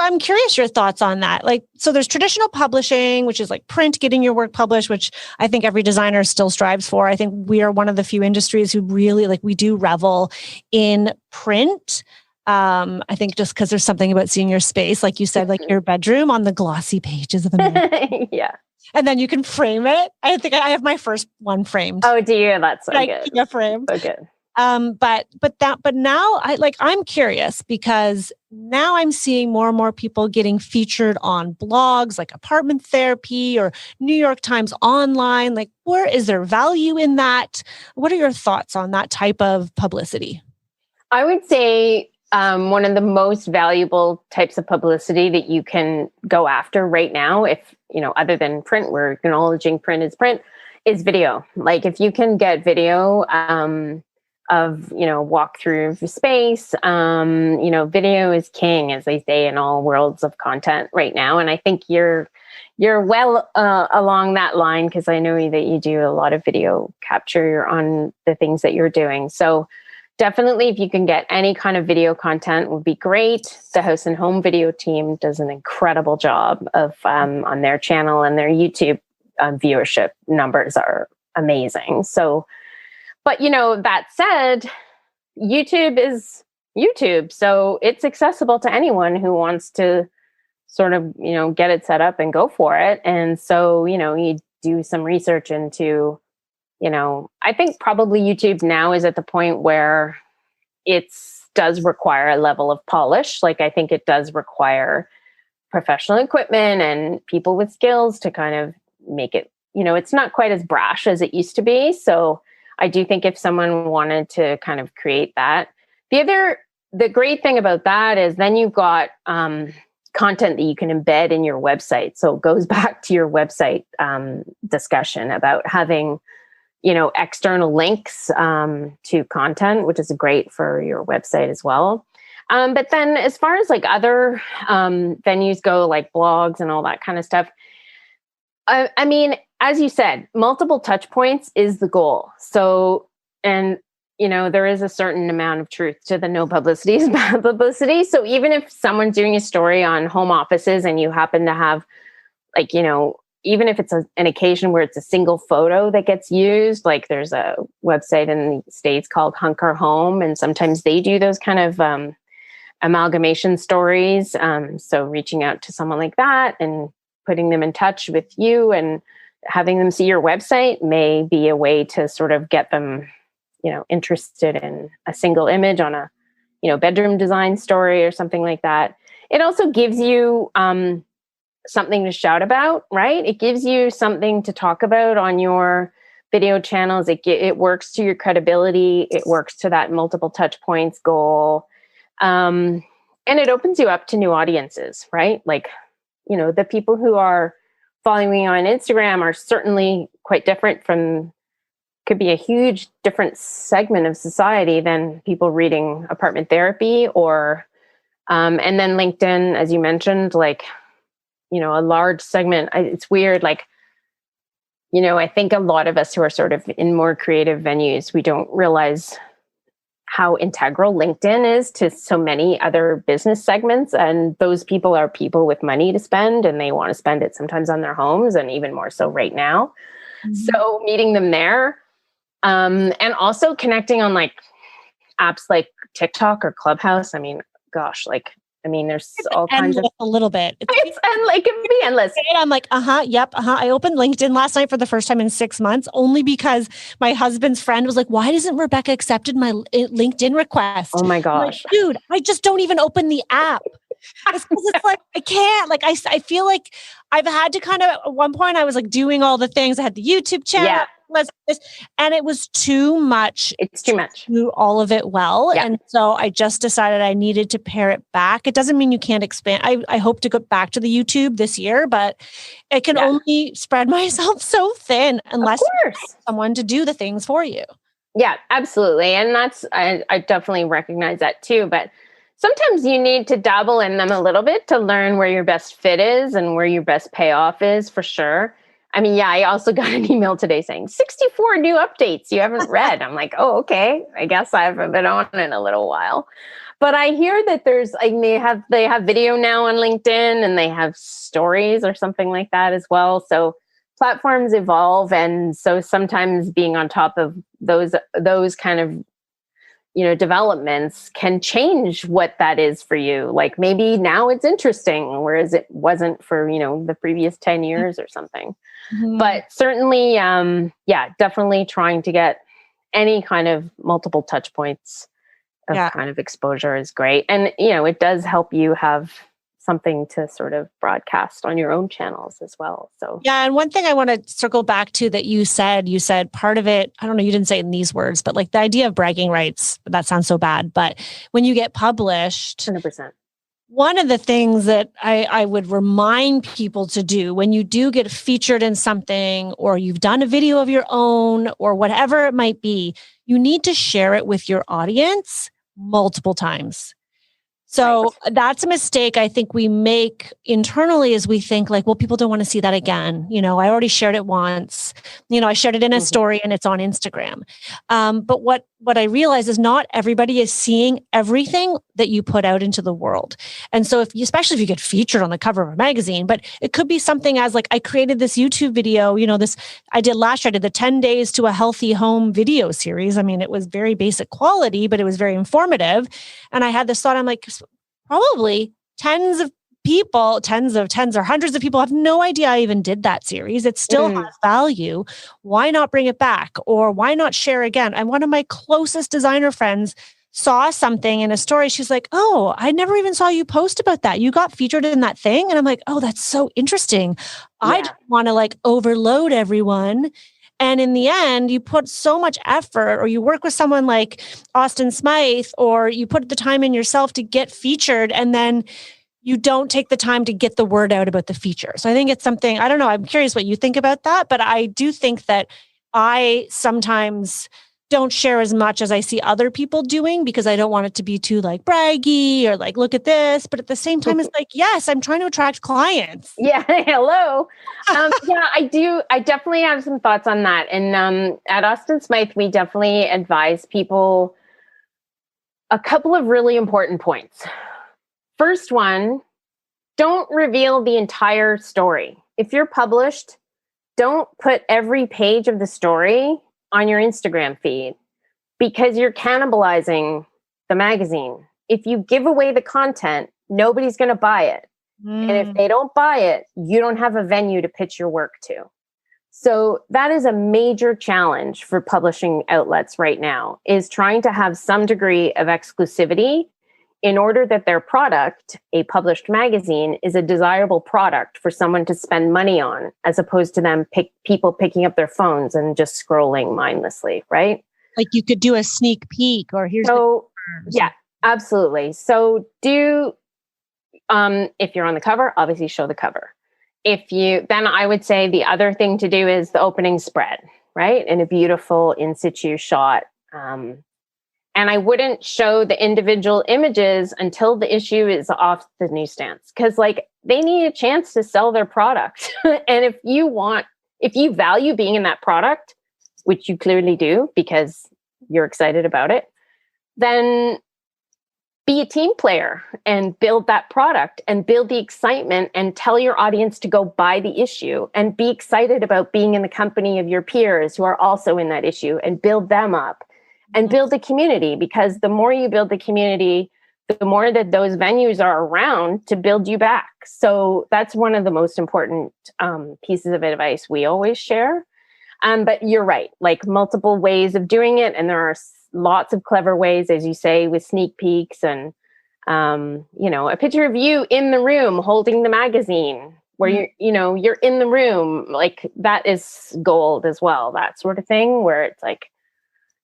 I'm curious your thoughts on that. Like, so there's traditional publishing, which is like print, getting your work published, which I think every designer still strives for. I think we are one of the few industries who really we do revel in print. I think just because there's something about seeing your space, like you said, like your bedroom on the glossy pages of a yeah. And then you can frame it. I think I have my first one framed. Oh, dear. That's so good. Yeah, framed. So good. But now I'm curious because now I'm seeing more and more people getting featured on blogs like Apartment Therapy or New York Times Online. Like, where is there value in that? What are your thoughts on that type of publicity? I would say one of the most valuable types of publicity that you can go after right now, if, other than print, we're acknowledging print is print, is video. Like, if you can get video, of, walk through space. Video is king, as they say, in all worlds of content right now. And I think you're well along that line, because I know that you do a lot of video capture on the things that you're doing. So definitely, if you can get any kind of video content, would be great. The House and Home video team does an incredible job of on their channel, and their YouTube viewership numbers are amazing. So, but that said, YouTube is YouTube. So it's accessible to anyone who wants to sort of, get it set up and go for it. And so, you do some research into, I think probably YouTube now is at the point where it does require a level of polish. Like, I think it does require professional equipment and people with skills to kind of make it, it's not quite as brash as it used to be. So I do think if someone wanted to kind of create that, the great thing about that is then you've got content that you can embed in your website. So it goes back to your website discussion about having, external links to content, which is great for your website as well. But then as far as like other venues go, like blogs and all that kind of stuff, I mean, as you said, multiple touch points is the goal. So, and, there is a certain amount of truth to the no publicity is bad publicity. So even if someone's doing a story on home offices and you happen to have, like, even if it's an occasion where it's a single photo that gets used, like there's a website in the States called Hunker Home, and sometimes they do those kind of amalgamation stories. So reaching out to someone like that and putting them in touch with you and having them see your website may be a way to sort of get them, interested in a single image on a, bedroom design story or something like that. It also gives you something to shout about, right? It gives you something to talk about on your video channels. It works to your credibility. It works to that multiple touch points goal. And it opens you up to new audiences, right? Like, the people who are following me on Instagram are certainly quite different could be a huge different segment of society than people reading Apartment Therapy or, and then LinkedIn, as you mentioned, like, a large segment. It's weird. Like, I think a lot of us who are sort of in more creative venues, we don't realize how integral LinkedIn is to so many other business segments. And those people are people with money to spend, and they want to spend it sometimes on their homes, and even more so right now. Mm-hmm. So meeting them there, and also connecting on like apps like TikTok or Clubhouse. I mean, gosh, there's all kinds of a little bit. It can be endless. I'm like, I opened LinkedIn last night for the first time in 6 months, only because my husband's friend was like, why doesn't Rebecca accepted my LinkedIn request? Oh my gosh. Like, dude, I just don't even open the app. It's like, I can't, like, I feel like I've had to kind of, at one point I was like doing all the things. I had the YouTube channel, and it was too much. It's too much. To do all of it well. Yeah. And so I just decided I needed to pare it back. It doesn't mean you can't expand. I hope to go back to the YouTube this year, but I can only spread myself so thin unless you have someone to do the things for you. Yeah, absolutely. And I definitely recognize that too. But sometimes you need to dabble in them a little bit to learn where your best fit is and where your best payoff is, for sure. I mean, yeah, I also got an email today saying 64 new updates you haven't read. I'm like, oh, okay. I guess I haven't been on in a little while. But I hear that there's like they have video now on LinkedIn, and they have stories or something like that as well. So platforms evolve, and so sometimes being on top of those kind of developments can change what that is for you. Like maybe now it's interesting, whereas it wasn't for the previous 10 years or something. Mm-hmm. But certainly, definitely trying to get any kind of multiple touch points of kind of exposure is great. And, it does help you have something to sort of broadcast on your own channels as well. So, yeah. And one thing I want to circle back to that you said part of it, I don't know, you didn't say it in these words, but like the idea of bragging rights, that sounds so bad. But when you get published, 100%. One of the things that I would remind people to do when you do get featured in something, or you've done a video of your own, or whatever it might be, you need to share it with your audience multiple times. So that's a mistake I think we make internally, is we think like, well, people don't want to see that again. I already shared it once. I shared it in a story and it's on Instagram. But what I realize is not everybody is seeing everything that you put out into the world. And so especially if you get featured on the cover of a magazine, but it could be something as like, I created this YouTube video, I did last year, I did the 10 days to a healthy home video series. I mean, it was very basic quality, but it was very informative. And I had this thought, I'm like, probably tens or hundreds of people have no idea I even did that series. It still has value. Why not bring it back? Or why not share again? And one of my closest designer friends saw something in a story. She's like, oh, I never even saw you post about that. You got featured in that thing. And I'm like, oh, that's so interesting. Yeah. I don't want to like overload everyone. And in the end, you put so much effort, or you work with someone like AustinSmyth, or you put the time in yourself to get featured, and then you don't take the time to get the word out about the feature. So I think it's something, I don't know, I'm curious what you think about that, but I do think that I sometimes don't share as much as I see other people doing, because I don't want it to be too like braggy or like, look at this. But at the same time, it's like, yes, I'm trying to attract clients. Yeah. Hello. I do. I definitely have some thoughts on that. And at AustinSmyth, we definitely advise people a couple of really important points. First one, don't reveal the entire story. If you're published, don't put every page of the story on your Instagram feed, because you're cannibalizing the magazine. If you give away the content, nobody's going to buy it. And if they don't buy it, you don't have a venue to pitch your work to. So that is a major challenge for publishing outlets right now, is trying to have some degree of exclusivity in order that their product, a published magazine, is a desirable product for someone to spend money on, as opposed to people picking up their phones and just scrolling mindlessly, right? Like you could do a sneak peek, or yeah, absolutely. So if you're on the cover, obviously show the cover. Then I would say the other thing to do is the opening spread, right? In a beautiful in situ shot. And I wouldn't show the individual images until the issue is off the newsstands, because like they need a chance to sell their product. And if you value being in that product, which you clearly do because you're excited about it, then be a team player and build that product and build the excitement and tell your audience to go buy the issue, and be excited about being in the company of your peers who are also in that issue, and build them up. And build a community, because the more you build the community, the more that those venues are around to build you back. So that's one of the most important pieces of advice we always share. But you're right, like multiple ways of doing it. And there are lots of clever ways, as you say, with sneak peeks and, a picture of you in the room holding the magazine where you're in the room. Like that is gold as well, that sort of thing, where it's like,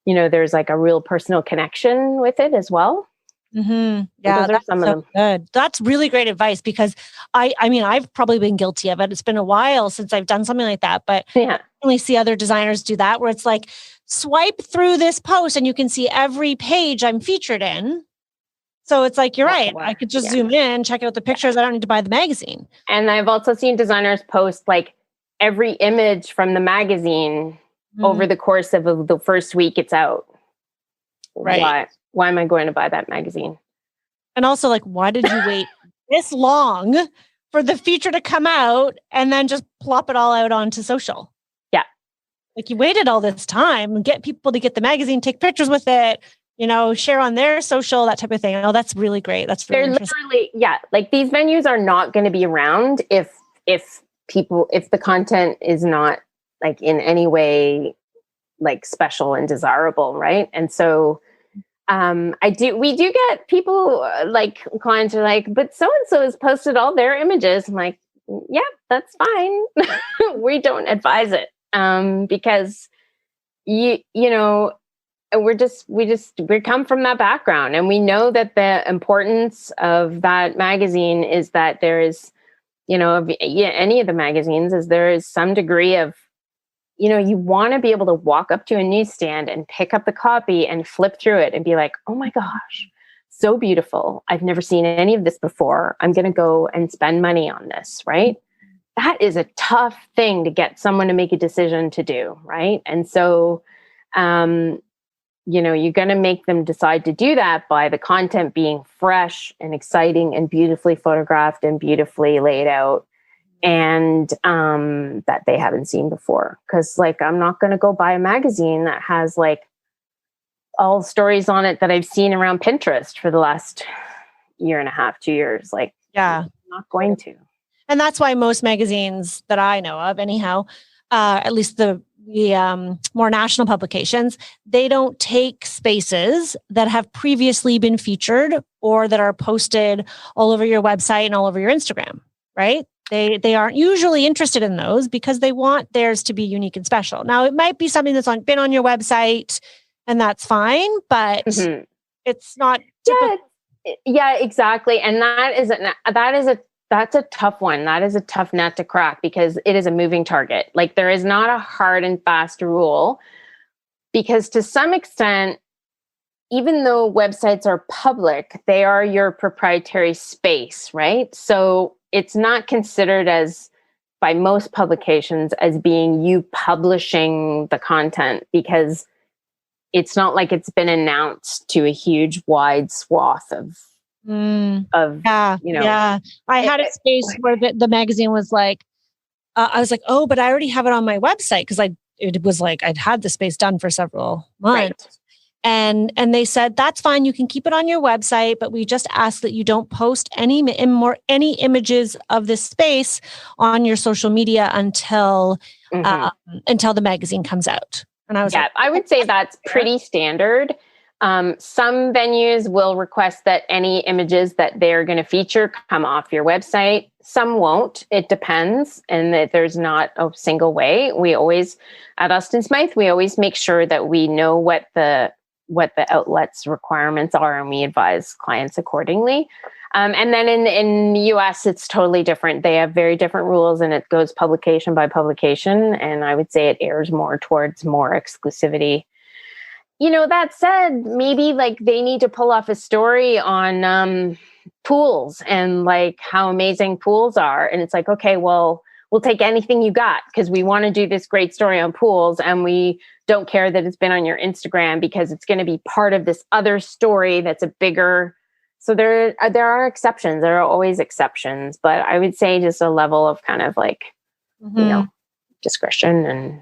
there's like a real personal connection with it as well. Mm-hmm. Yeah, that's some of them. Good. That's really great advice, because I mean, I've probably been guilty of it. It's been a while since I've done something like that, but I only see other designers do that, where it's like, swipe through this post and you can see every page I'm featured in. So it's like, you're right. I could just zoom in, check out the pictures. I don't need to buy the magazine. And I've also seen designers post like every image from the magazine over the course of the first week it's out. Right. Why am I going to buy that magazine? And also, like, why did you wait this long for the feature to come out and then just plop it all out onto social? Yeah. Like, you waited all this time and get people to get the magazine, take pictures with it, share on their social, that type of thing. Oh, that's really great. That's really interesting. Literally, like these venues are not going to be around if the content is not like in any way like special and desirable, right? And so we do get people like clients are like, but so-and-so has posted all their images. I'm like, yeah, that's fine. We don't advise it. Because we come from that background, and we know that the importance of that magazine is that there is, any of the magazines is there is some degree of, you want to be able to walk up to a newsstand and pick up the copy and flip through it and be like, oh my gosh, so beautiful. I've never seen any of this before. I'm going to go and spend money on this, right? That is a tough thing to get someone to make a decision to do, right? And so, you're going to make them decide to do that by the content being fresh and exciting and beautifully photographed and beautifully laid out, and that they haven't seen before. Because, like, I'm not going to go buy a magazine that has like all stories on it that I've seen around Pinterest for the last year and a half, 2 years. Like, I'm not going to. And that's why most magazines that I know of, anyhow, at least the more national publications, they don't take spaces that have previously been featured or that are posted all over your website and all over your Instagram, right? They aren't usually interested in those because they want theirs to be unique and special. Now, it might be something that's been on your website, and that's fine, but it's not typical. Yeah, exactly. And that's a tough one. That is a tough nut to crack because it is a moving target. Like, there is not a hard and fast rule, because to some extent, even though websites are public, they are your proprietary space, right? So it's not considered as, by most publications, as being you publishing the content, because it's not like it's been announced to a huge wide swath of I had a space where the magazine was like, I was like, oh, but I already have it on my website, because it was like I'd had the space done for several months. Right. And they said, that's fine, you can keep it on your website, but we just ask that you don't post any images of this space on your social media until the magazine comes out. And I was like, I would say that's pretty standard. Some venues will request that any images that they're going to feature come off your website. Some won't. It depends. And that there's not a single way. We always, at AustinSmyth, we always make sure that we know what the outlet's requirements are, and we advise clients accordingly. And then in the US, it's totally different. They have very different rules, and it goes publication by publication. And I would say it errs more towards more exclusivity. That said, maybe like they need to pull off a story on pools and like how amazing pools are. And it's like, okay, well, we'll take anything you got, because we want to do this great story on pools, and we don't care that it's been on your Instagram, because it's going to be part of this other story that's a bigger. So there are exceptions. There are always exceptions, but I would say just a level of kind of like, discretion and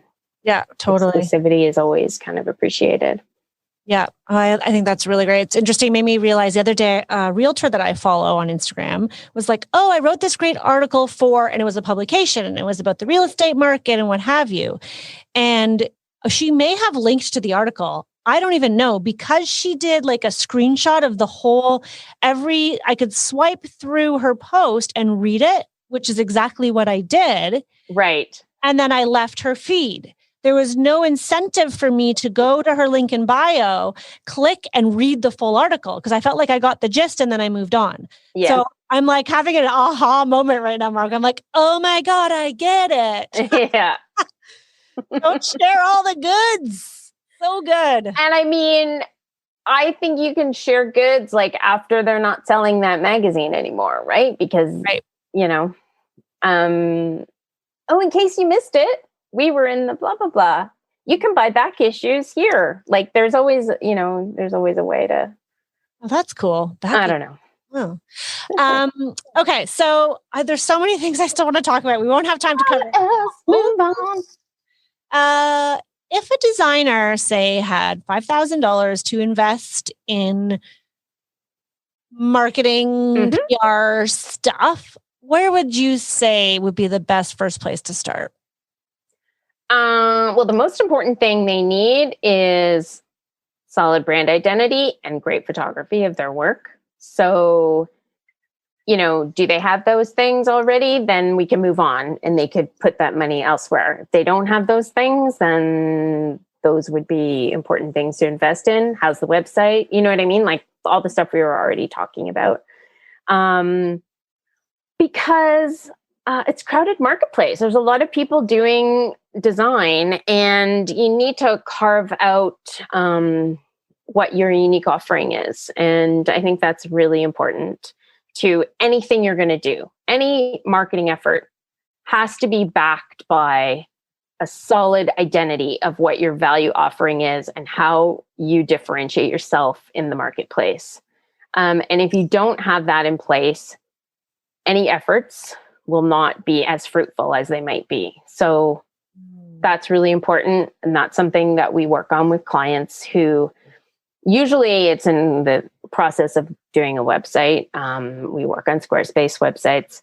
totally exclusivity is always kind of appreciated. Yeah, I think that's really great. It's interesting. It made me realize the other day, a realtor that I follow on Instagram was like, oh, I wrote this great article and it was a publication, and it was about the real estate market and what have you. And she may have linked to the article. I don't even know, because she did like a screenshot of the whole, I could swipe through her post and read it, which is exactly what I did. Right. And then I left her feed. There was no incentive for me to go to her link in bio, click and read the full article, because I felt like I got the gist and then I moved on. Yeah. So I'm like having an aha moment right now, Mark. I'm like, oh my God, I get it. Yeah. Don't share all the goods. So good. And I mean, I think you can share goods like after they're not selling that magazine anymore, right? Because, you know, in case you missed it, we were in the blah, blah, blah. You can buy back issues here. Like there's always a way to. Oh, that's cool. I don't know. Oh. Okay. So there's so many things I still want to talk about. We won't have time to cover. Move on. If a designer, say, had $5,000 to invest in marketing, PR stuff, where would you say would be the best first place to start? Well, the most important thing they need is solid brand identity and great photography of their work. So, do they have those things already? Then we can move on and they could put that money elsewhere. If they don't have those things, then those would be important things to invest in. How's the website? You know what I mean? Like all the stuff we were already talking about. Because it's crowded marketplace. There's a lot of people doing design and you need to carve out what your unique offering is. And I think that's really important to anything you're going to do. Any marketing effort has to be backed by a solid identity of what your value offering is and how you differentiate yourself in the marketplace. And if you don't have that in place, any efforts will not be as fruitful as they might be. So that's really important. And that's something that we work on with clients who usually it's in the process of doing a website. We work on Squarespace websites.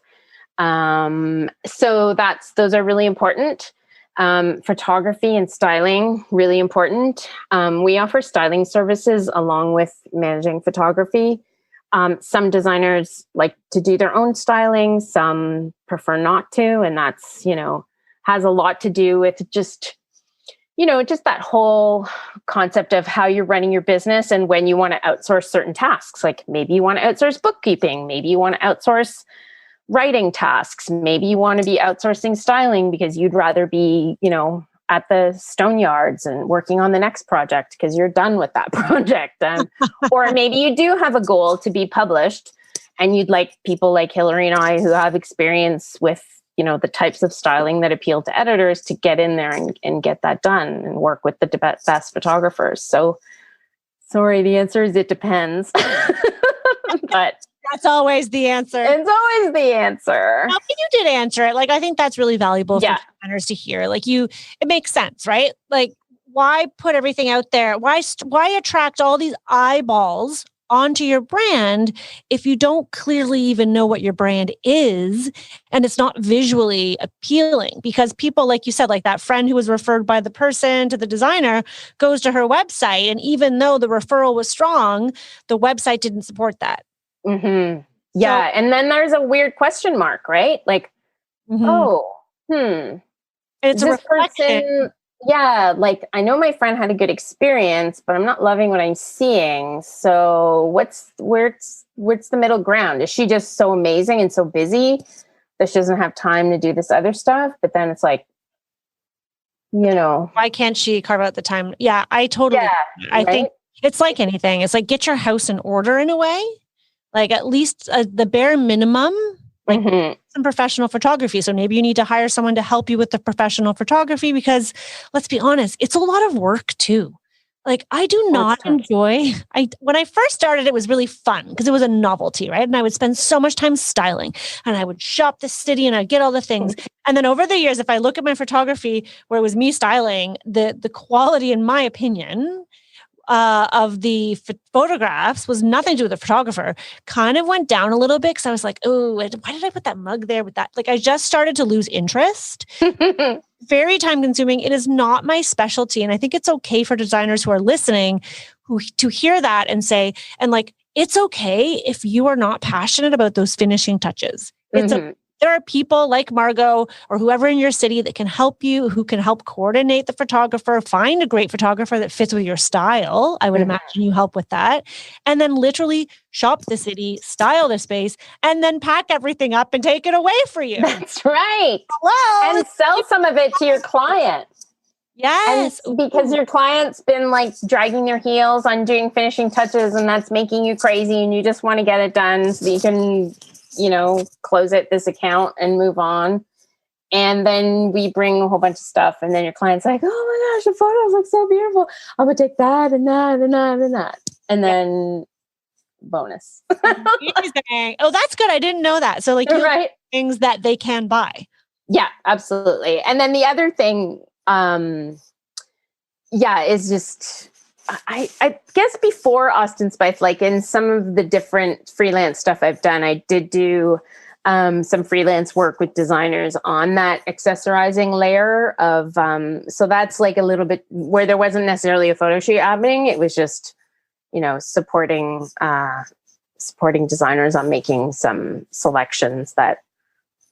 So those are really important. Photography and styling, really important. We offer styling services along with managing photography. Some designers like to do their own styling. Some prefer not to. And that's, has a lot to do with just that whole concept of how you're running your business and when you want to outsource certain tasks. Like maybe you want to outsource bookkeeping. Maybe you want to outsource writing tasks. Maybe you want to be outsourcing styling because you'd rather be, at the stone yards and working on the next project because you're done with that project. Or maybe you do have a goal to be published and you'd like people like Hillary and I who have experience with, the types of styling that appeal to editors to get in there and get that done and work with the best photographers. So sorry, the answer is it depends. But that's always the answer. It's always the answer. Now, you did answer it. Like, I think that's really valuable for designers to hear. Like it makes sense, right? Like why put everything out there? Why attract all these eyeballs onto your brand if you don't clearly even know what your brand is and it's not visually appealing? Because people, like you said, like that friend who was referred by the person to the designer goes to her website. And even though the referral was strong, the website didn't support that. Mm-hmm. Yeah. And then there's a weird question mark, right? Like, And it's this person, like I know my friend had a good experience, but I'm not loving what I'm seeing. So what's the middle ground? Is she just so amazing and so busy that she doesn't have time to do this other stuff? But then it's like, why can't she carve out the time? Yeah, I totally. Yeah, I think it's like anything. It's like get your house in order in a way. Like at least the bare minimum, like some professional photography. So maybe you need to hire someone to help you with the professional photography because let's be honest, it's a lot of work too. Like I do not enjoy, when I first started, it was really fun because it was a novelty, right? And I would spend so much time styling and I would shop the city and I'd get all the things. And then over the years, if I look at my photography where it was me styling, the quality, in my opinion, of the photographs was nothing to do with the photographer, kind of went down a little bit because I was like, oh, why did I put that mug there with that? Like I just started to lose interest. Very time consuming. It is not my specialty. And I think it's okay for designers who are listening to hear that and say, and like, it's okay if you are not passionate about those finishing touches. There are people like Margot or whoever in your city that can help you, who can help coordinate the photographer, find a great photographer that fits with your style. I would imagine you help with that. And then literally shop the city, style the space, and then pack everything up and take it away for you. That's right. Hello. And sell some of it to your client. Yes. And because your client's been like dragging their heels on doing finishing touches, and that's making you crazy, and you just want to get it done so that you can, close this account and move on. And then we bring a whole bunch of stuff, and then your client's like, "Oh my gosh, the photos look so beautiful. I'm gonna take that and that and that and that." And then bonus. Amazing. Oh, that's good. I didn't know that. So like you Right. things that they can buy. Yeah, absolutely. And then the other thing, is just, I guess before AustinSmyth, like in some of the different freelance stuff I've done, I did do some freelance work with designers on that accessorizing layer of, so that's like a little bit where there wasn't necessarily a photo shoot happening. It was just, supporting designers on making some selections that,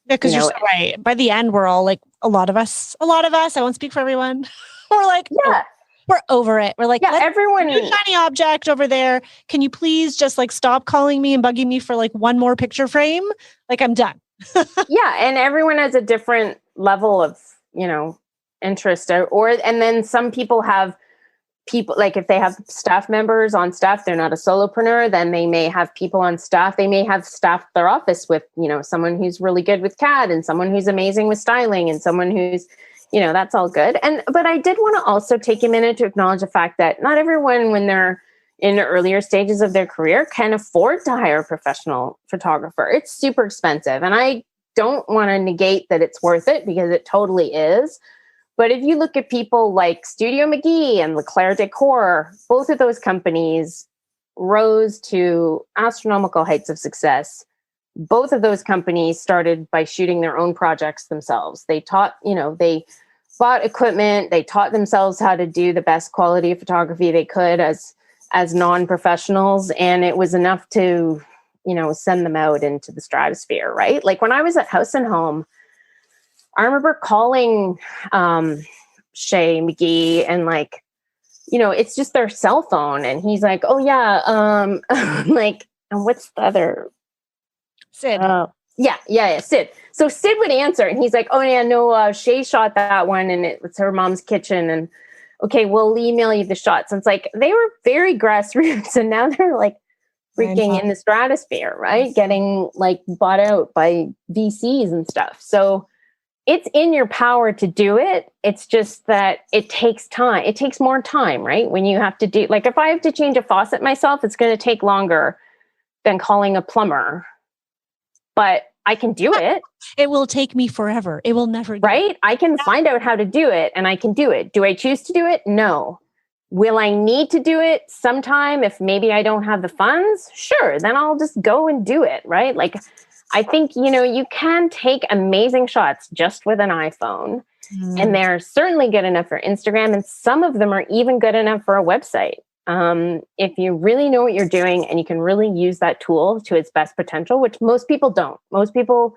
because you're so right. By the end, we're all like, a lot of us, I won't speak for everyone. We're like, yeah, we're over it. We're like, everyone, new shiny object over there. Can you please just like stop calling me and bugging me for like one more picture frame? Like I'm done. Yeah. And everyone has a different level of, interest and then some people have people, like if they have staff members on staff, they're not a solopreneur, then they may have people on staff. They may have staffed their office with, someone who's really good with CAD and someone who's amazing with styling and someone who's, that's all good. But I did want to also take a minute to acknowledge the fact that not everyone, when they're in the earlier stages of their career, can afford to hire a professional photographer. It's super expensive. And I don't want to negate that it's worth it, because it totally is. But if you look at people like Studio McGee and Leclerc Decor, both of those companies rose to astronomical heights of success. Both of those companies started by shooting their own projects themselves. They they bought equipment. They taught themselves how to do the best quality of photography they could as non-professionals. And it was enough to, send them out into the stratosphere, right? Like when I was at House and Home, I remember calling Shay McGee and like, it's just their cell phone. And he's like, "Oh yeah. Like, and what's the other? Sid. Yeah, Sid. So Sid would answer and he's like, "Oh yeah, no, Shay shot that one and it's her mom's kitchen. And okay, we'll email you the shots." And it's like, they were very grassroots and now they're like freaking in the stratosphere, right? Getting like bought out by VCs and stuff. So it's in your power to do it. It's just that it takes time. It takes more time, right? When you have to do, like if I have to change a faucet myself, it's going to take longer than calling a plumber, but I can do it. It will take me forever. It will never. Right? I can find out how to do it and I can do it. Do I choose to do it? No. Will I need to do it sometime if maybe I don't have the funds? Sure. Then I'll just go and do it. Right? Like, I think, you can take amazing shots just with an iPhone, and they're certainly good enough for Instagram. And some of them are even good enough for a website. If you really know what you're doing and you can really use that tool to its best potential, which most people don't. Most people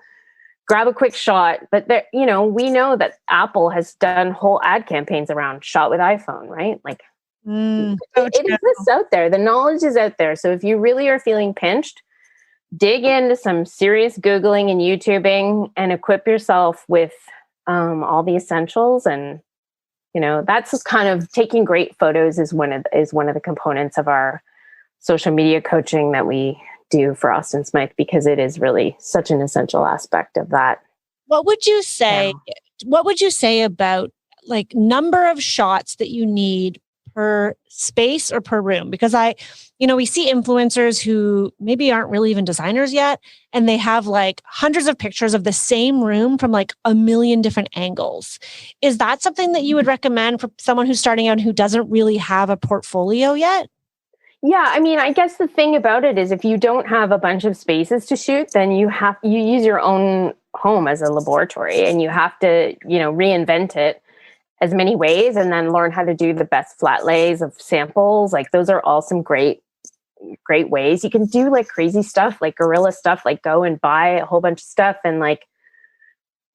grab a quick shot, but we know that Apple has done whole ad campaigns around shot with iPhone, right? Like it exists out there. The knowledge is out there. So if you really are feeling pinched, dig into some serious Googling and YouTubing and equip yourself with all the essentials. And, that's kind of taking great photos is one of the components of our social media coaching that we do for AustinSmyth, because it is really such an essential aspect of that. What would you say? Yeah. What would you say about like number of shots that you need per space or per room? Because we see influencers who maybe aren't really even designers yet, and they have like hundreds of pictures of the same room from like a million different angles. Is that something that you would recommend for someone who's starting out and who doesn't really have a portfolio yet? Yeah, I mean, I guess the thing about it is if you don't have a bunch of spaces to shoot, then you use your own home as a laboratory, and you have to, reinvent it as many ways, and then learn how to do the best flat lays of samples. Like those are all some great ways. You can do like crazy stuff, like guerrilla stuff, like go and buy a whole bunch of stuff and like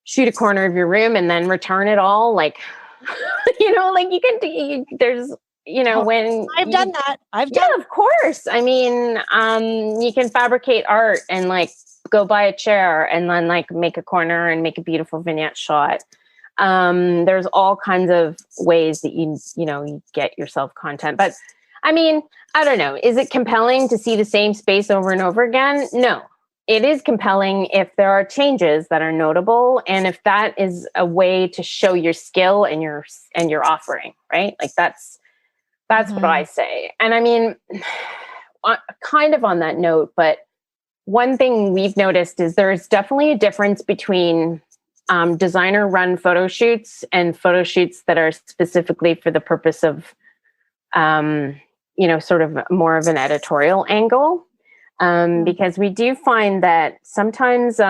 shoot a corner of your room and then return it all. Like, like you can do, there's, when I've done that. Of course. I mean, you can fabricate art and like go buy a chair and then like make a corner and make a beautiful vignette shot. There's all kinds of ways that you get yourself content. But I mean, I don't know. Is it compelling to see the same space over and over again? No. It is compelling if there are changes that are notable, and if that is a way to show your skill and your offering, right? Like that's what I say. And I mean, kind of on that note, but one thing we've noticed is there's definitely a difference between designer run photo shoots and photo shoots that are specifically for the purpose of, sort of more of an editorial angle. Because we do find that sometimes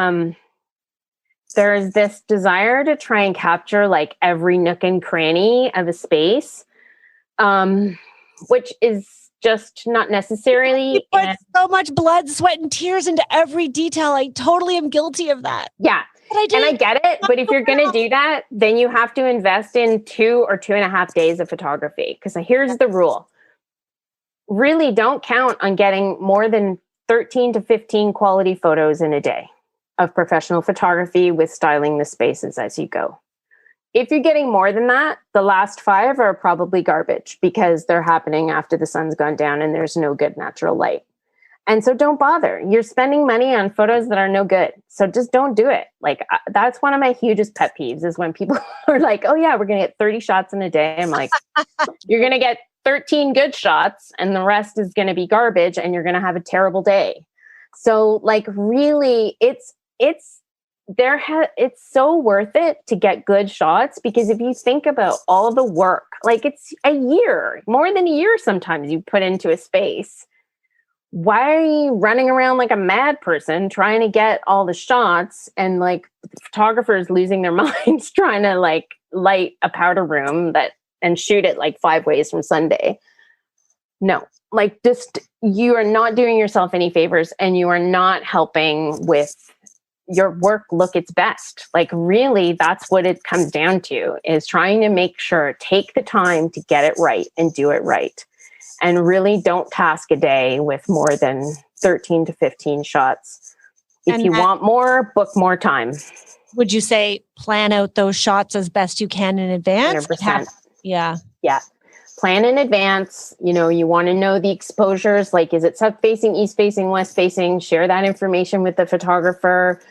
there's this desire to try and capture like every nook and cranny of a space, which is just not necessarily. You put so much blood, sweat, and tears into every detail. I totally am guilty of that. Yeah. And I get it. But if you're going to do that, then you have to invest in 2 or 2.5 days of photography. Because here's the rule. Really don't count on getting more than 13 to 15 quality photos in a day of professional photography with styling the spaces as you go. If you're getting more than that, the last 5 are probably garbage because they're happening after the sun's gone down and there's no good natural light. And so don't bother. You're spending money on photos that are no good. So just don't do it. Like that's one of my hugest pet peeves is when people are like, oh yeah, we're going to get 30 shots in a day. I'm like, you're going to get 13 good shots and the rest is going to be garbage and you're going to have a terrible day. So like really it's so worth it to get good shots because if you think about all the work, like it's a year, more than a year sometimes you put into a space. Why are you running around like a mad person trying to get all the shots and like photographers losing their minds trying to like light a powder room and shoot it like 5 ways from Sunday? No, like just you are not doing yourself any favors and you are not helping with your work look its best. Like really that's what it comes down to is trying to make sure, take the time to get it right and do it right. And really don't task a day with more than 13 to 15 shots. If you want more, book more time. Would you say plan out those shots as best you can in advance? 100%. Yeah. Plan in advance. You want to know the exposures. Like, is it south facing, east facing, west facing? Share that information with the photographer.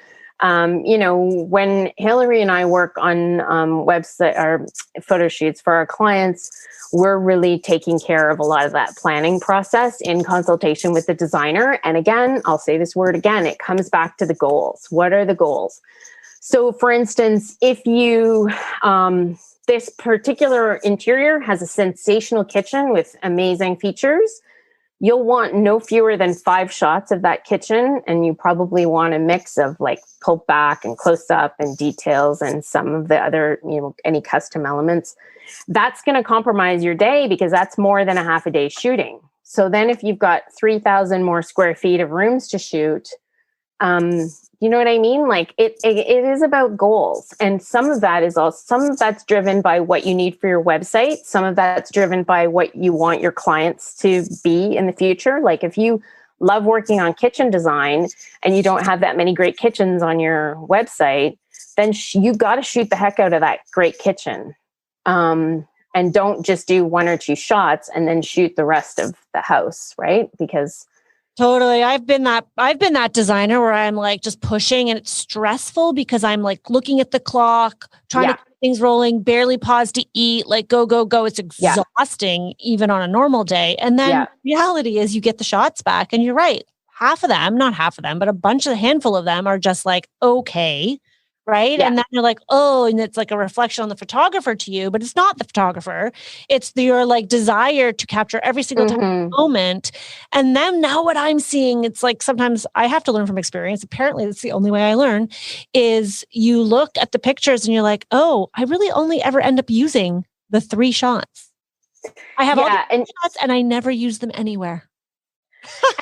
When Hillary and I work on website or photo shoots for our clients, we're really taking care of a lot of that planning process in consultation with the designer. And again, I'll say this word again, it comes back to the goals. What are the goals? So for instance, if you, this particular interior has a sensational kitchen with amazing features, you'll want no fewer than 5 shots of that kitchen. And you probably want a mix of like pull back and close up and details and some of the other, any custom elements. That's going to compromise your day because that's more than a half a day shooting. So then if you've got 3,000 more square feet of rooms to shoot, you know what I mean? Like it is about goals. And some of that's driven by what you need for your website. Some of that's driven by what you want your clients to be in the future. Like if you love working on kitchen design and you don't have that many great kitchens on your website, then you got to shoot the heck out of that great kitchen. And don't just do 1 or 2 shots and then shoot the rest of the house, right? Because totally. I've been that designer where I'm like just pushing and it's stressful because I'm like looking at the clock, trying to keep things rolling, barely pause to eat, like go, go, go. It's exhausting even on a normal day. And then reality is you get the shots back and you're right. Not half of them, but a handful of them are just like, okay. Right. Yeah. And then you're like, oh, and it's like a reflection on the photographer to you, but it's not the photographer. It's your like desire to capture every single time moment. And then now what I'm seeing, it's like sometimes I have to learn from experience. Apparently that's the only way I learn is you look at the pictures and you're like, oh, I really only ever end up using the 3 shots. I have all the shots and I never use them anywhere.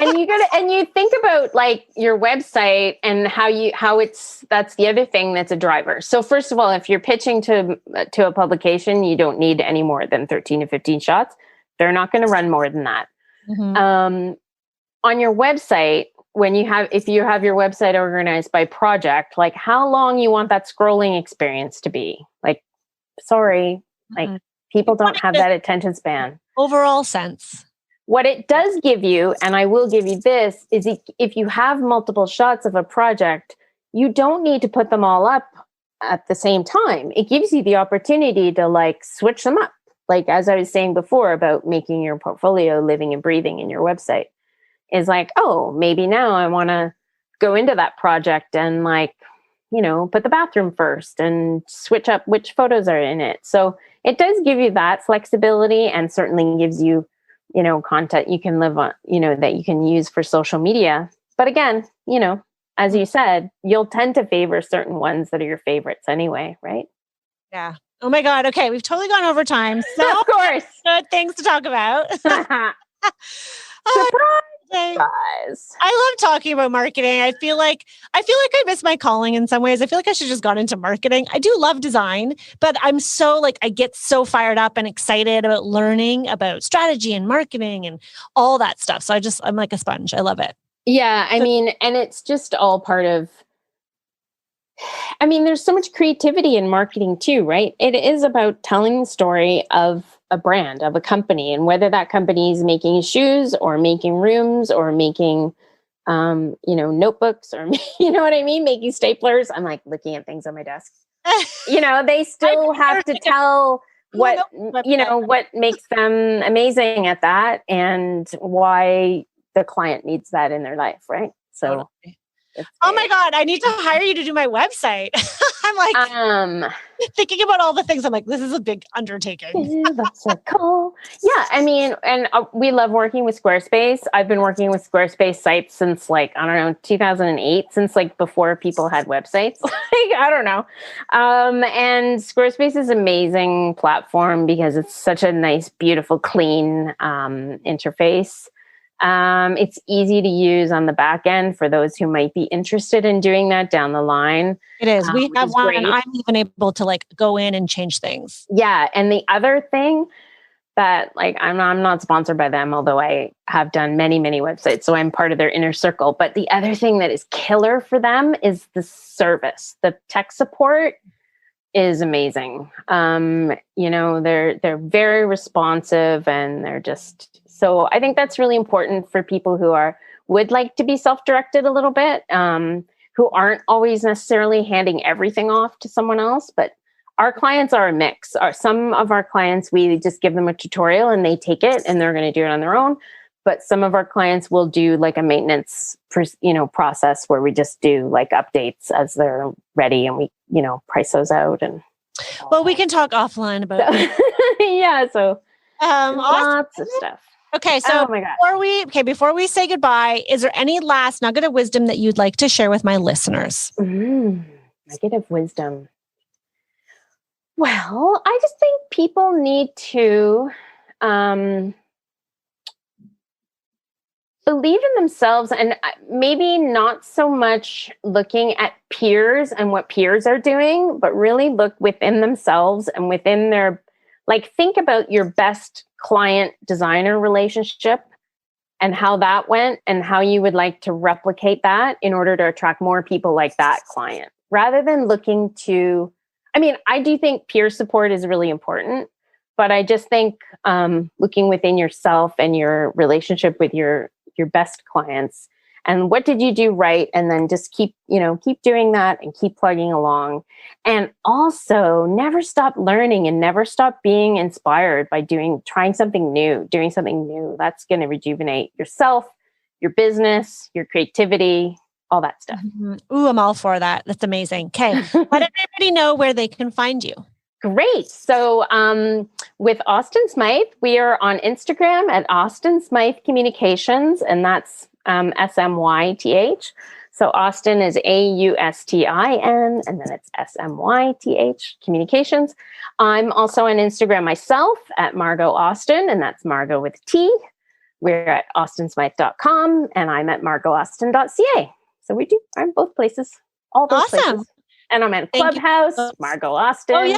And you think about like your website and that's the other thing that's a driver. So first of all, if you're pitching to a publication, you don't need any more than 13 to 15 shots. They're not going to run more than that. Mm-hmm. On your website, if you have your website organized by project, like how long you want that scrolling experience to be, like sorry, like people don't have that attention span. Overall sense. What it does give you, and I will give you this, is if you have multiple shots of a project, you don't need to put them all up at the same time. It gives you the opportunity to like switch them up. Like, as I was saying before about making your portfolio living and breathing in your website, is like, oh, maybe now I want to go into that project and like, put the bathroom first and switch up which photos are in it. So it does give you that flexibility, and certainly gives you, content you can live on, that you can use for social media. But again, as you said, you'll tend to favor certain ones that are your favorites anyway, right? Yeah. Oh my God. Okay. We've totally gone over time. So of course. Good things to talk about. Surprise. I love talking about marketing. I feel like I miss my calling in some ways. I feel like I should just gone into marketing. I do love design, but I'm so like, I get so fired up and excited about learning about strategy and marketing and all that stuff. So I'm like a sponge. I love it. Yeah. I mean, and it's just all part of, there's so much creativity in marketing too, right? It is about telling the story of a brand, of a company, and whether that company is making shoes or making rooms or making, notebooks or, what I mean? Making staplers. I'm like looking at things on my desk. They still have to tell what makes them amazing at that and why the client needs that in their life, right? So. Oh my God, I need to hire you to do my website. I'm like thinking about all the things. I'm like, this is a big undertaking. That's so cool. Yeah, and we love working with Squarespace. I've been working with Squarespace sites since 2008, since before people had websites. I don't know. And Squarespace is an amazing platform because it's such a nice, beautiful, clean interface. It's easy to use on the back end for those who might be interested in doing that down the line. It is. We have one, great. And I'm even able to go in and change things. Yeah. And the other thing that I'm not sponsored by them, although I have done many, many websites. So I'm part of their inner circle. But the other thing that is killer for them is the service. The tech support is amazing. They're very responsive, and they're just, so I think that's really important for people who would like to be self-directed a little bit, who aren't always necessarily handing everything off to someone else. But our clients are a mix. Some of our clients, we just give them a tutorial and they take it and they're going to do it on their own. But some of our clients will do a maintenance, process where we just do updates as they're ready, and we, price those out. And well, we can talk offline about it. Yeah. So lots awesome. of stuff. Okay, so before we say goodbye, is there any last nugget of wisdom that you'd like to share with my listeners? Nugget of wisdom. Well, I just think people need to believe in themselves, and maybe not so much looking at peers and what peers are doing, but really look within themselves and within their, think about your best client designer relationship and how that went and how you would like to replicate that in order to attract more people like that client, rather than looking to, I do think peer support is really important, but I just think looking within yourself and your relationship with your best clients and what did you do right, and then just keep doing that and keep plugging along. And also never stop learning and never stop being inspired by trying something new, doing something new. That's going to rejuvenate yourself, your business, your creativity, all that stuff. Mm-hmm. Ooh, I'm all for that. That's amazing. Okay. Let everybody know where they can find you. Great. So with AustinSmyth, we are on Instagram at AustinSmyth Communications, and that's SMYTH. So Austin is AUSTIN, and then it's SMYTH Communications. I'm also on Instagram myself at Margot Austin, and that's Margot with T. We're at AustinSmyth.com, and I'm at MargotAustin.ca. So I'm both places, all those places. And I'm at Clubhouse, Margot Austin. Oh, yeah.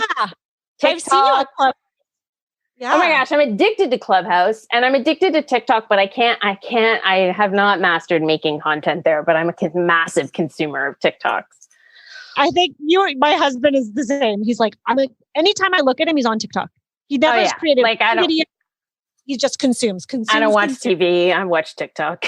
TikTok. I've seen you at Clubhouse. Yeah. Oh my gosh, I'm addicted to Clubhouse, and I'm addicted to TikTok, but I have not mastered making content there, but I'm a massive consumer of TikToks. I think my husband is the same. He's like, anytime I look at him, he's on TikTok. He never has created like I don't. video. He just consumes. I don't watch TV. I watch TikTok.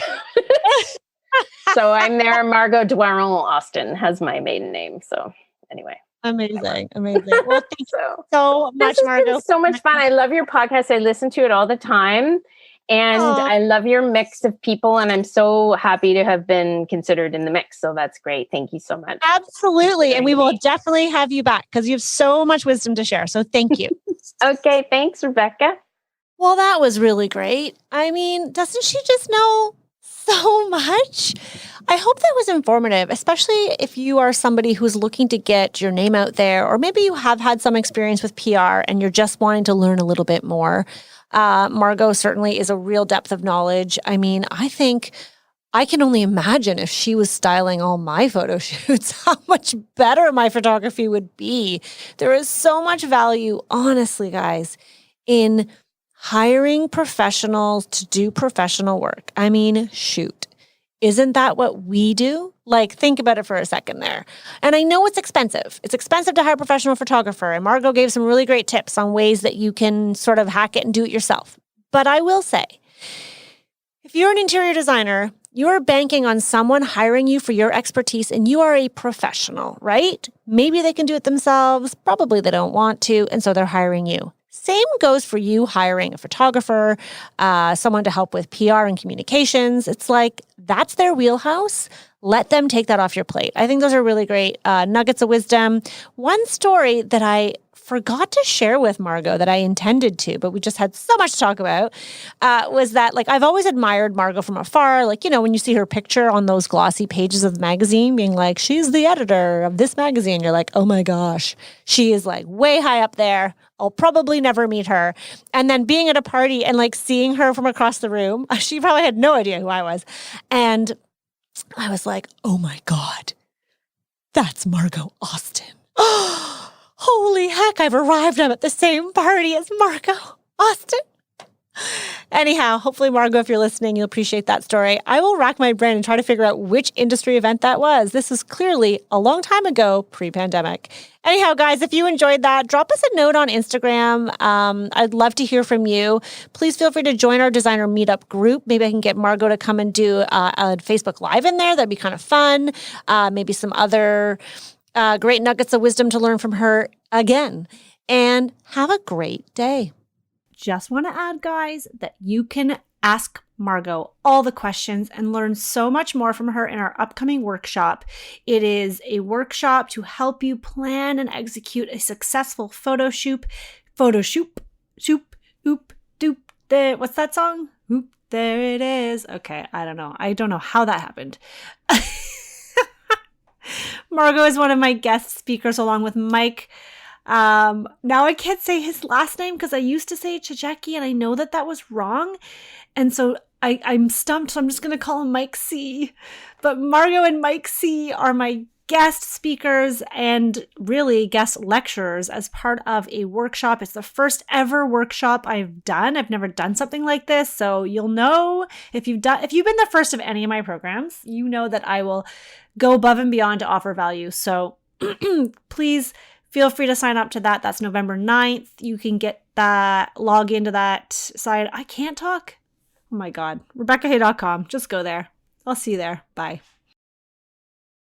So I'm there. Margot Austin has my maiden name. So anyway. Amazing. Well, thank you so much, Margot. So much fun. I love your podcast. I listen to it all the time. And I love your mix of people. And I'm so happy to have been considered in the mix. So that's great. Thank you so much. Absolutely. And we will definitely have you back because you have so much wisdom to share. So thank you. Okay. Thanks, Rebecca. Well, that was really great. I mean, doesn't she just know so much? I hope that was informative, especially if you are somebody who's looking to get your name out there, or maybe you have had some experience with PR and you're just wanting to learn a little bit more. Margot certainly is a real depth of knowledge. I mean, I think I can only imagine if she was styling all my photo shoots, how much better my photography would be. There is so much value, honestly, guys, in hiring professionals to do professional work. I mean, shoot. Isn't that what we do? Like, think about it for a second there. And I know it's expensive. It's expensive to hire a professional photographer. And Margot gave some really great tips on ways that you can sort of hack it and do it yourself. But I will say, if you're an interior designer, you're banking on someone hiring you for your expertise and you are a professional, right? Maybe they can do it themselves. Probably they don't want to. And so they're hiring you. Same goes for you hiring a photographer, someone to help with PR and communications. It's like, that's their wheelhouse. Let them take that off your plate. I think those are really great nuggets of wisdom. One story that I forgot to share with Margot that I intended to, but we just had so much to talk about, was that, like, I've always admired Margot from afar. Like, you know, when you see her picture on those glossy pages of the magazine being like, she's the editor of this magazine, you're like, oh my gosh, she is like way high up there. I'll probably never meet her. And then being at a party and like seeing her from across the room, she probably had no idea who I was. And I was like, oh my God, that's Margot Austin. Holy heck, I've arrived. I'm at the same party as Margot Austin. Anyhow, hopefully, Margot, if you're listening, you'll appreciate that story. I will rack my brain and try to figure out which industry event that was. This is clearly a long time ago, pre-pandemic. Anyhow, guys, if you enjoyed that, drop us a note on Instagram. I'd love to hear from you. Please feel free to join our designer meetup group. Maybe I can get Margot to come and do a Facebook Live in there. That'd be kind of fun. Maybe some other great nuggets of wisdom to learn from her again. And have a great day. Just want to add, guys, that you can ask Margot all the questions and learn so much more from her in our upcoming workshop. It is a workshop to help you plan and execute a successful photoshoot. What's that song? Oop, there it is. Okay, I don't know how that happened. Margot is one of my guest speakers along with Mike. Now I can't say his last name because I used to say Chajecki and I know that that was wrong. And so I'm stumped. So I'm just going to call him Mike C. But Margot and Mike C are my guest speakers and really guest lecturers as part of a workshop. It's the first ever workshop I've done. I've never done something like this. So you'll know if you've been the first of any of my programs, you know that I will go above and beyond to offer value. So please feel free to sign up to that. That's November 9th. You can get that, log into that site. I can't talk. Oh my God. RebeccaHay.com. Just go there. I'll see you there. Bye.